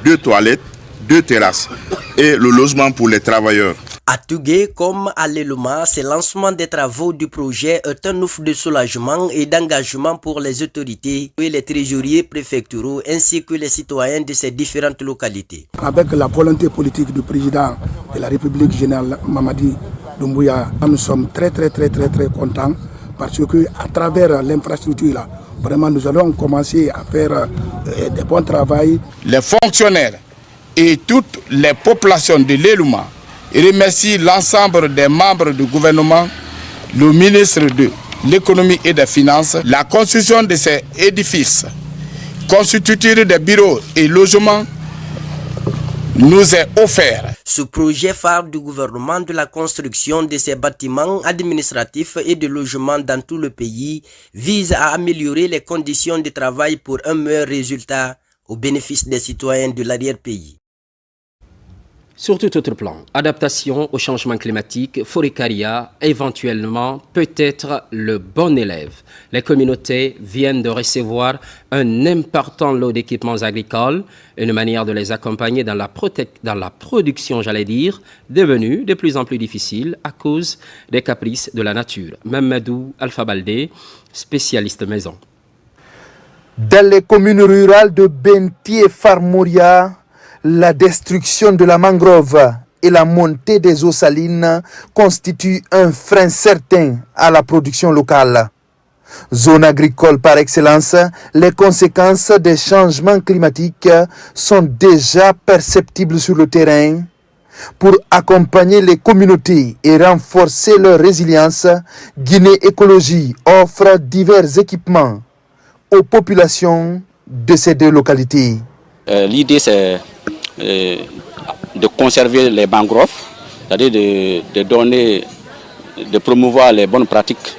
2 toilettes, 2 terrasses et le logement pour les travailleurs. À Tougué comme à l'Eluma, ce lancement des travaux du projet est un ouf de soulagement et d'engagement pour les autorités et les trésoriers préfectoraux ainsi que les citoyens de ces différentes localités. Avec la volonté politique du président de la République générale Mamadi Doumbouya, nous sommes très contents parce que à travers l'infrastructure là, vraiment nous allons commencer à faire des bons travail. Les fonctionnaires et toutes les populations de l'Eluma remercient l'ensemble des membres du gouvernement, le ministre de l'économie et des finances. La construction de ces édifices constitutifs des bureaux et logements nous est offert. Ce projet phare du gouvernement de la construction de ces bâtiments administratifs et de logements dans tout le pays vise à améliorer les conditions de travail pour un meilleur résultat au bénéfice des citoyens de l'arrière-pays. Sur tout autre plan, adaptation au changement climatique, Fourikaria, éventuellement, peut être le bon élève. Les communautés viennent de recevoir un important lot d'équipements agricoles, une manière de les accompagner dans la production, devenue de plus en plus difficile à cause des caprices de la nature. Mamadou Alpha Baldé, spécialiste maison. Dans les communes rurales de Benti et Farmouria, la destruction de la mangrove et la montée des eaux salines constituent un frein certain à la production locale. Zone agricole par excellence, les conséquences des changements climatiques sont déjà perceptibles sur le terrain. Pour accompagner les communautés et renforcer leur résilience, Guinée Écologie offre divers équipements aux populations de ces deux localités. L'idée, c'est de conserver les mangroves, c'est-à-dire de promouvoir les bonnes pratiques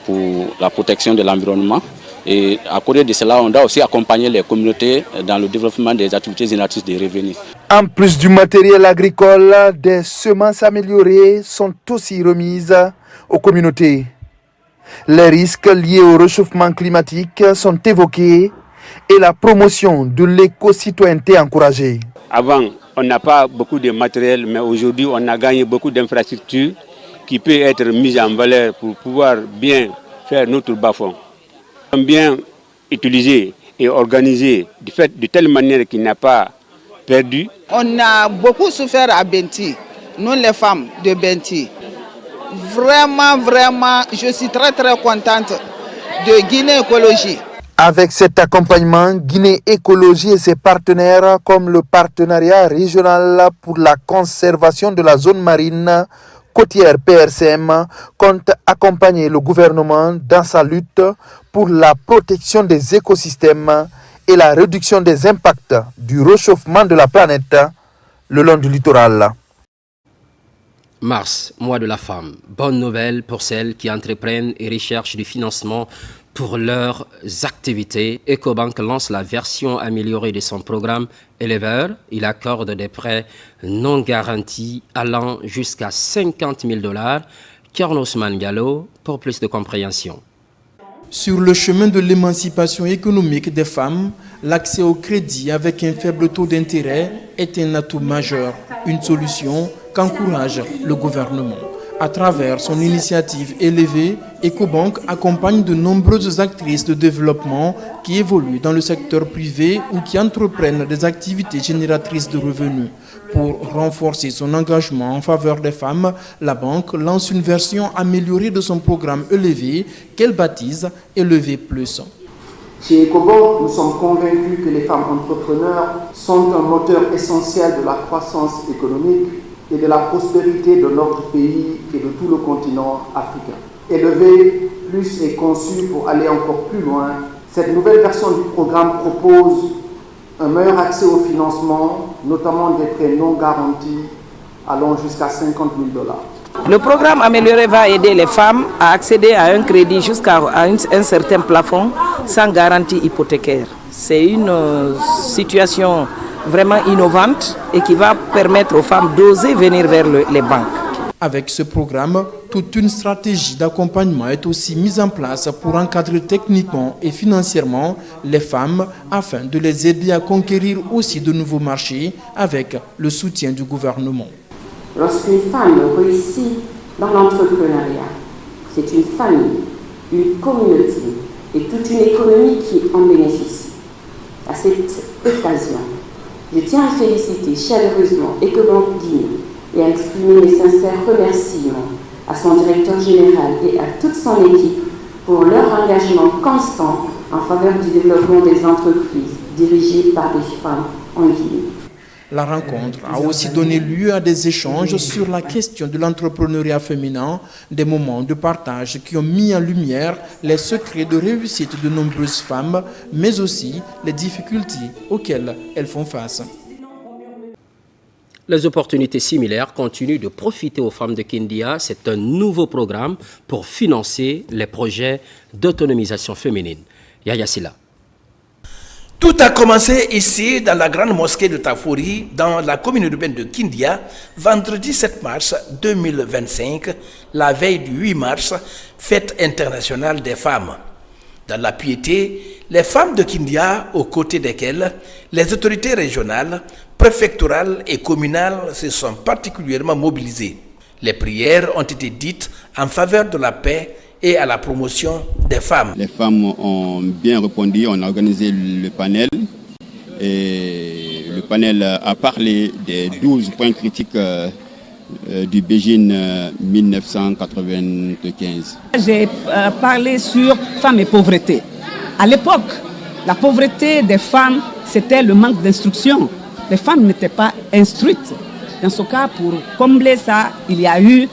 pour la protection de l'environnement. Et à côté de cela, on doit aussi accompagner les communautés dans le développement des activités génératrices de revenus. En plus du matériel agricole, des semences améliorées sont aussi remises aux communautés. Les risques liés au réchauffement climatique sont évoqués et la promotion de l'éco-citoyenneté encouragée. Avant, on n'a pas beaucoup de matériel, mais aujourd'hui, on a gagné beaucoup d'infrastructures qui peuvent être mises en valeur pour pouvoir bien faire notre bas-fond. Bien utilisé et organisé de telle manière qu'il n'a pas perdu. On a beaucoup souffert à Benti, nous les femmes de Benti. Vraiment, je suis très contente de Guinée Écologie. Avec cet accompagnement, Guinée Écologie et ses partenaires comme le partenariat régional pour la conservation de la zone marine côtière PRCM compte accompagner le gouvernement dans sa lutte pour la protection des écosystèmes et la réduction des impacts du réchauffement de la planète le long du littoral. Mars, mois de la femme. Bonne nouvelle pour celles qui entreprennent et recherchent du financement pour leurs activités. Ecobank lance la version améliorée de son programme Éleveur. Il accorde des prêts non garantis allant jusqu'à $50 000. Carlos Mangalo pour plus de compréhension. Sur le chemin de l'émancipation économique des femmes, l'accès au crédit avec un faible taux d'intérêt est un atout majeur, une solution qu'encourage le gouvernement. À travers son initiative élevée, Ecobank accompagne de nombreuses actrices de développement qui évoluent dans le secteur privé ou qui entreprennent des activités génératrices de revenus. Pour renforcer son engagement en faveur des femmes, la banque lance une version améliorée de son programme Élevé qu'elle baptise Élevé Plus. Chez Ecobank, nous sommes convaincus que les femmes entrepreneurs sont un moteur essentiel de la croissance économique et de la prospérité de notre pays et de tout le continent africain. Élevé Plus est conçu pour aller encore plus loin. Cette nouvelle version du programme propose un meilleur accès au financement, notamment des prêts non garantis allant jusqu'à 50 000 $. Le programme amélioré va aider les femmes à accéder à un crédit jusqu'à un certain plafond sans garantie hypothécaire. C'est une situation vraiment innovante et qui va permettre aux femmes d'oser venir vers les banques. Avec ce programme, toute une stratégie d'accompagnement est aussi mise en place pour encadrer techniquement et financièrement les femmes afin de les aider à conquérir aussi de nouveaux marchés avec le soutien du gouvernement. Lorsqu'une femme réussit dans l'entrepreneuriat, c'est une famille, une communauté et toute une économie qui en bénéficie. À cette occasion, je tiens à féliciter chaleureusement Ecobank Guinée et à exprimer mes sincères remerciements à son directeur général et à toute son équipe pour leur engagement constant en faveur du développement des entreprises dirigées par des femmes en Guinée. La rencontre a aussi donné lieu à des échanges sur la question de l'entrepreneuriat féminin, des moments de partage qui ont mis en lumière les secrets de réussite de nombreuses femmes, mais aussi les difficultés auxquelles elles font face. Les opportunités similaires continuent de profiter aux femmes de Kindia. C'est un nouveau programme pour financer les projets d'autonomisation féminine. Yaya Silla. Tout a commencé ici, dans la grande mosquée de Tafori, dans la commune urbaine de Kindia, vendredi 7 mars 2025, la veille du 8 mars, fête internationale des femmes. Dans la piété, les femmes de Kindia, aux côtés desquelles les autorités régionales, préfectorales et communales se sont particulièrement mobilisées. Les prières ont été dites en faveur de la paix et à la promotion des femmes. Les femmes ont bien répondu, on a organisé le panel et le panel a parlé des 12 points critiques du Beijing 1995. J'ai parlé sur femmes et pauvreté. À l'époque, la pauvreté des femmes, c'était le manque d'instruction. Les femmes n'étaient pas instruites. Dans ce cas, pour combler ça, il y a eu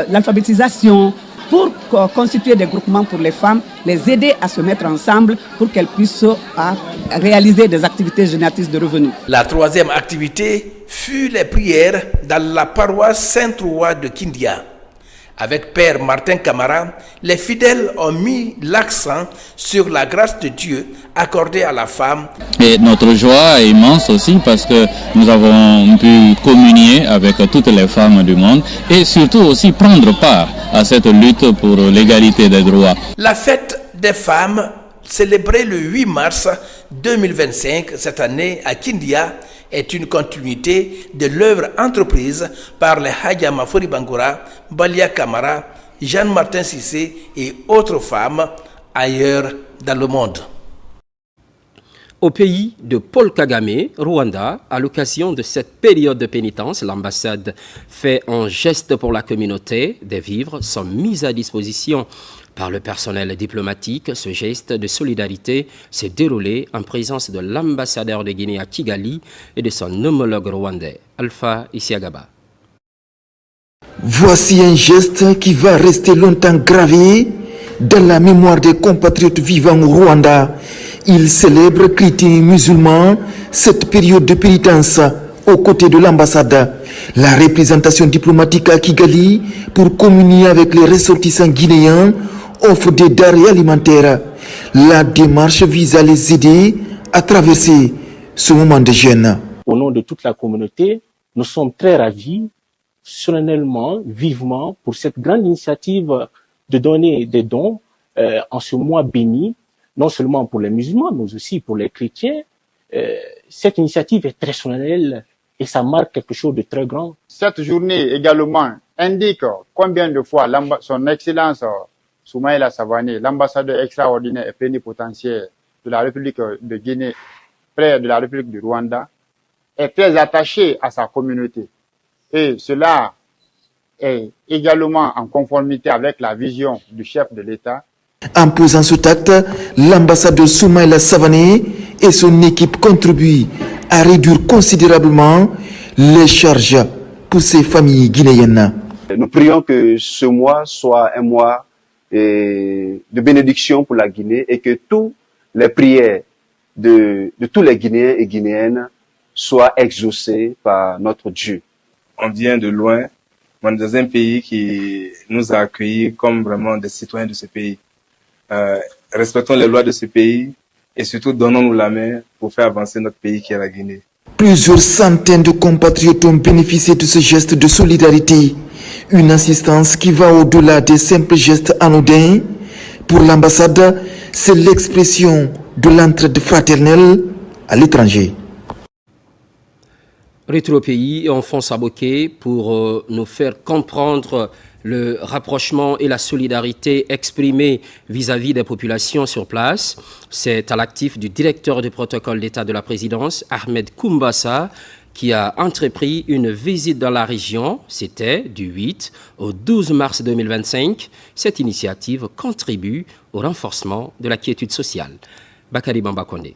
l'alphabétisation, pour constituer des groupements pour les femmes, les aider à se mettre ensemble pour qu'elles puissent réaliser des activités génératrices de revenus. La troisième activité fut les prières dans la paroisse Saint-Roi de Kindia. Avec Père Martin Camara, les fidèles ont mis l'accent sur la grâce de Dieu accordée à la femme. Et notre joie est immense aussi parce que nous avons pu communier avec toutes les femmes du monde et surtout aussi prendre part à cette lutte pour l'égalité des droits. La fête des femmes, célébrée le 8 mars 2025 cette année à Kindia, est une continuité de l'œuvre entreprise par les Hadja Mafori Bangoura, Balia Kamara, Jeanne-Martin Cissé et autres femmes ailleurs dans le monde. Au pays de Paul Kagame, Rwanda, à l'occasion de cette période de pénitence, l'ambassade fait un geste pour la communauté. Des vivres sont mis à disposition par le personnel diplomatique. Ce geste de solidarité s'est déroulé en présence de l'ambassadeur de Guinée à Kigali et de son homologue rwandais, Alpha Isiagaba. Voici un geste qui va rester longtemps gravé dans la mémoire des compatriotes vivant au Rwanda. Ils célèbrent, chrétiens et musulmans, cette période de pénitence aux côtés de l'ambassade. La représentation diplomatique à Kigali pour communier avec les ressortissants guinéens offre des denrées alimentaires. La démarche vise à les aider à traverser ce moment de gêne. Au nom de toute la communauté, nous sommes très ravis, solennellement, vivement, pour cette grande initiative de donner des dons en ce mois béni, non seulement pour les musulmans, mais aussi pour les chrétiens. Cette initiative est très solennelle et ça marque quelque chose de très grand. Cette journée également indique combien de fois son Excellence Soumaïla Savané, l'ambassadeur extraordinaire et plénipotentiaire de la République de Guinée, près de la République du Rwanda, est très attaché à sa communauté. Et cela est également en conformité avec la vision du chef de l'État. En posant cet acte, l'ambassadeur Soumaïla Savané et son équipe contribuent à réduire considérablement les charges pour ces familles guinéennes. Nous prions que ce mois soit un mois de bénédiction pour la Guinée et que toutes les prières de tous les Guinéens et Guinéennes soient exaucées par notre Dieu. On vient de loin, on est dans un pays qui nous a accueillis comme vraiment des citoyens de ce pays. Respectons les lois de ce pays et surtout donnons-nous la main pour faire avancer notre pays qui est la Guinée. Plusieurs centaines de compatriotes ont bénéficié de ce geste de solidarité. Une assistance qui va au-delà des simples gestes anodins. Pour l'ambassade, c'est l'expression de l'entraide fraternelle à l'étranger. Retour au pays et Alphonse Aboké pour nous faire comprendre le rapprochement et la solidarité exprimée vis-à-vis des populations sur place. C'est à l'actif du directeur du protocole d'État de la présidence, Ahmed Koumbassa, qui a entrepris une visite dans la région. C'était du 8 au 12 mars 2025. Cette initiative contribue au renforcement de la quiétude sociale. Bakari Bambakonde.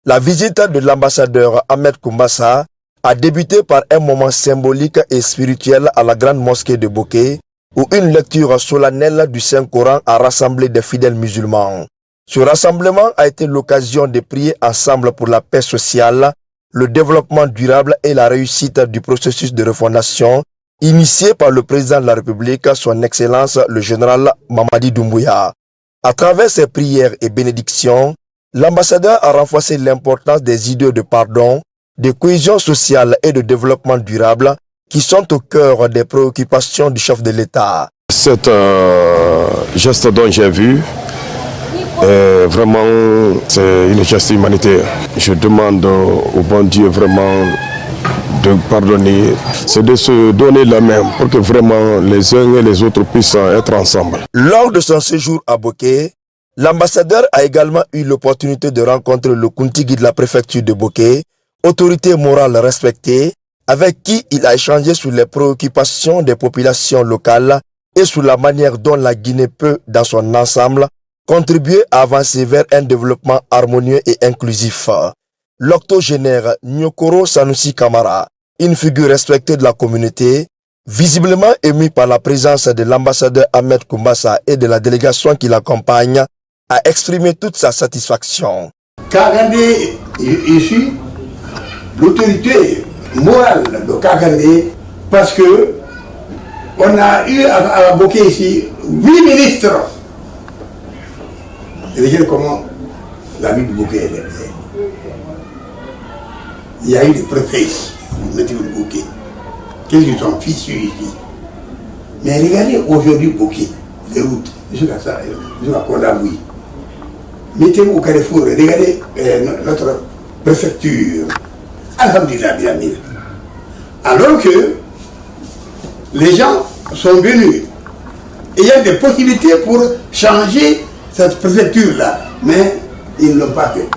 La visite de l'ambassadeur Ahmed Koumbassa a débuté par un moment symbolique et spirituel à la grande mosquée de Boké, où une lecture solennelle du Saint-Coran a rassemblé des fidèles musulmans. Ce rassemblement a été l'occasion de prier ensemble pour la paix sociale, le développement durable et la réussite du processus de refondation initié par le président de la République, son Excellence le général Mamadi Doumbouya. À travers ses prières et bénédictions, l'ambassadeur a renforcé l'importance des idées de pardon, de cohésion sociale et de développement durable qui sont au cœur des préoccupations du chef de l'État. Cet geste dont j'ai vu, vraiment, c'est une geste humanitaire. Je demande au bon Dieu vraiment de pardonner, c'est de se donner la main pour que vraiment les uns et les autres puissent être ensemble. Lors de son séjour à Boké, l'ambassadeur a également eu l'opportunité de rencontrer le Kuntigi de la préfecture de Boké, autorité morale respectée, avec qui il a échangé sur les préoccupations des populations locales et sur la manière dont la Guinée peut, dans son ensemble, contribuer à avancer vers un développement harmonieux et inclusif. L'octogénaire Nyokoro Sanusi Kamara, une figure respectée de la communauté, visiblement ému par la présence de l'ambassadeur Ahmed Koumbassa et de la délégation qui l'accompagne, a exprimé toute sa satisfaction. Kagandé ici, l'autorité morale de Kagandé, parce que on a eu à Boké ici 8 ministres. Regardez comment la ville de Boké est. Il y a eu des préfets de Boké. Qu'est-ce qu'ils sont fichus ici? Mais regardez aujourd'hui Boké, les routes, jusqu'à ça, jusqu'à Kondaboui. Mettez-vous au carrefour, regardez notre préfecture. Alhamdulillah, bien. Alors que les gens sont venus. Et il y a des possibilités pour changer cette préfecture-là, mais ils ne l'ont pas fait.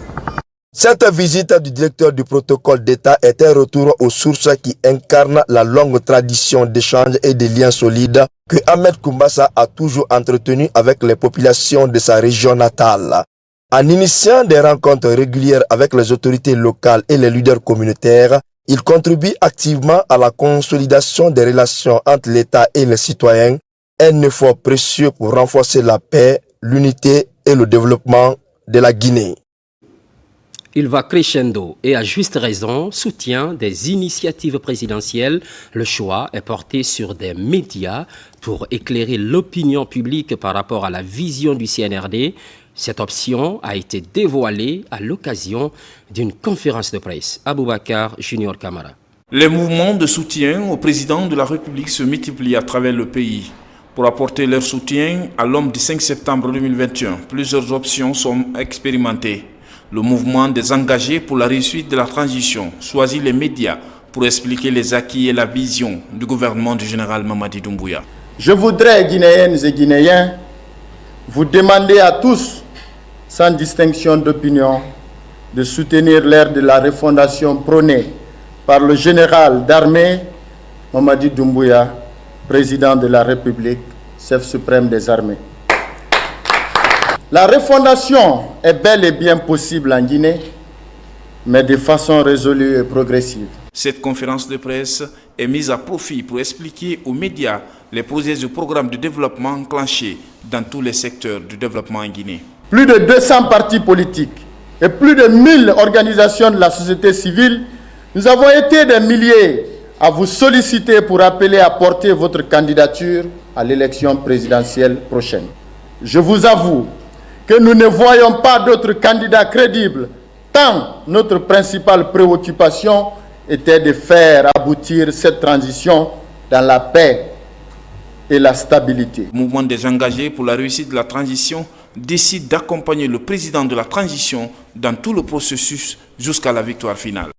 Cette visite du directeur du protocole d'État est un retour aux sources qui incarnent la longue tradition d'échanges et de liens solides que Ahmed Koumbassa a toujours entretenu avec les populations de sa région natale. En initiant des rencontres régulières avec les autorités locales et les leaders communautaires, il contribue activement à la consolidation des relations entre l'État et les citoyens, un effort précieux pour renforcer la paix, l'unité et le développement de la Guinée. Il va crescendo et à juste raison soutient des initiatives présidentielles. Le choix est porté sur des médias pour éclairer l'opinion publique par rapport à la vision du CNRD. Cette option a été dévoilée à l'occasion d'une conférence de presse. Aboubakar Junior Kamara. Les mouvements de soutien au président de la République se multiplient à travers le pays. Pour apporter leur soutien à l'homme du 5 septembre 2021, plusieurs options sont expérimentées. Le mouvement des engagés pour la réussite de la transition choisit les médias pour expliquer les acquis et la vision du gouvernement du général Mamadi Doumbouya. Je voudrais, Guinéennes et Guinéens, vous demander à tous, sans distinction d'opinion, de soutenir l'ère de la refondation prônée par le général d'armée Mamadi Doumbouya, président de la République, chef suprême des armées. La refondation est bel et bien possible en Guinée, mais de façon résolue et progressive. Cette conférence de presse est mise à profit pour expliquer aux médias les projets du programme de développement enclenchés dans tous les secteurs du développement en Guinée. Plus de 200 partis politiques et plus de 1000 organisations de la société civile, nous avons été des milliers à vous solliciter pour appeler à porter votre candidature à l'élection présidentielle prochaine. Je vous avoue que nous ne voyons pas d'autres candidats crédibles, tant notre principale préoccupation était de faire aboutir cette transition dans la paix et la stabilité. Le mouvement des engagés pour la réussite de la transition décide d'accompagner le président de la transition dans tout le processus jusqu'à la victoire finale.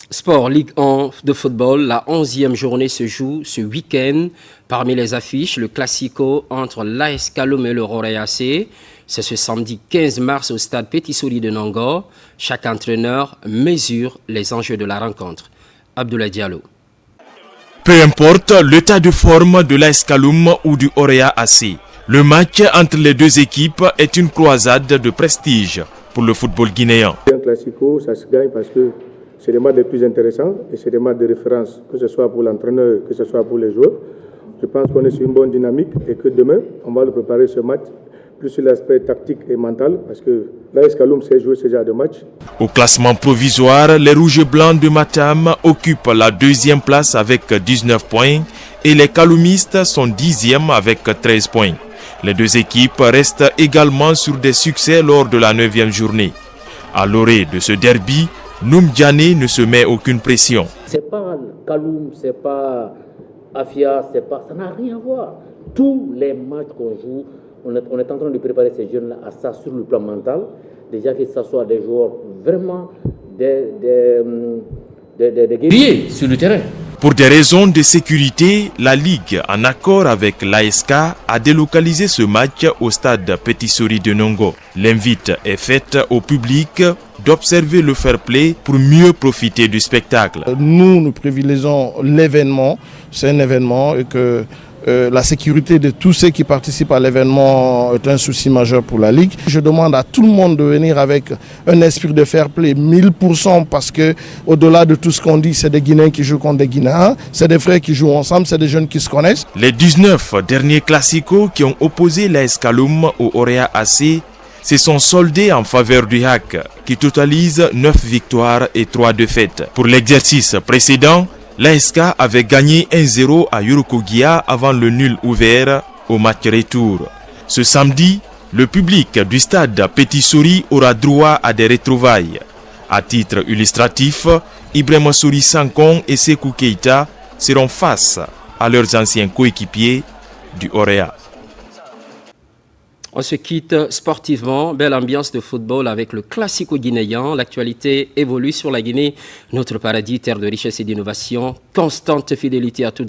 Sport Ligue 1 de football, la 11e journée se joue ce week-end. Parmi les affiches, le Classico entre l'AS Kaloum et le Orea AC. C'est ce samedi 15 mars au stade Petit Souri de Nongo. Chaque entraîneur mesure les enjeux de la rencontre. Abdoulaye Diallo. Peu importe l'état de forme de l'AS Kaloum ou du Orea AC, le match entre les deux équipes est une croisade de prestige pour le football guinéen. Un Classico, ça se gagne parce que c'est les matchs les plus intéressants et c'est des matchs de référence, que ce soit pour l'entraîneur, que ce soit pour les joueurs. Je pense qu'on est sur une bonne dynamique et que demain, on va le préparer ce match, plus sur l'aspect tactique et mental, parce que l'AS Kaloum sait jouer ce genre de match. Au classement provisoire, les Rouges et Blancs de Matam occupent la 2e place avec 19 points et les Kaloumistes sont 10e avec 13 points. Les deux équipes restent également sur des succès lors de la 9e journée. À l'orée de ce derby, Noum Diané ne se met aucune pression. C'est pas Kaloum, c'est pas Afia, ça n'a rien à voir. Tous les matchs qu'on joue, on est en train de préparer ces jeunes-là à ça sur le plan mental. Déjà que ce soit des joueurs vraiment des guerriers sur le terrain. Pour des raisons de sécurité, la Ligue, en accord avec l'ASK, a délocalisé ce match au stade Petit Souri de Nongo. L'invite est faite au public d'observer le fair play pour mieux profiter du spectacle. Nous privilégions l'événement, c'est un événement et que la sécurité de tous ceux qui participent à l'événement est un souci majeur pour la Ligue. Je demande à tout le monde de venir avec un esprit de fair play 1000% parce que au-delà de tout ce qu'on dit, c'est des Guinéens qui jouent contre des Guinéens, c'est des frères qui jouent ensemble, c'est des jeunes qui se connaissent. Les 19 derniers classicos qui ont opposé l'AS Kaloum au Orea AC se sont soldés en faveur du HAC qui totalise 9 victoires et 3 défaites. Pour l'exercice précédent, l'ASK avait gagné 1-0 à Yorokogia avant le nul ouvert au match retour. Ce samedi, le public du stade Petit Souri aura droit à des retrouvailles. À titre illustratif, Ibrahima Souri Sankon et Sekou Keita seront face à leurs anciens coéquipiers du Orea. On se quitte sportivement, belle ambiance de football avec le Classico guinéen. L'actualité évolue sur la Guinée, notre paradis, terre de richesse et d'innovation, constante fidélité à toutes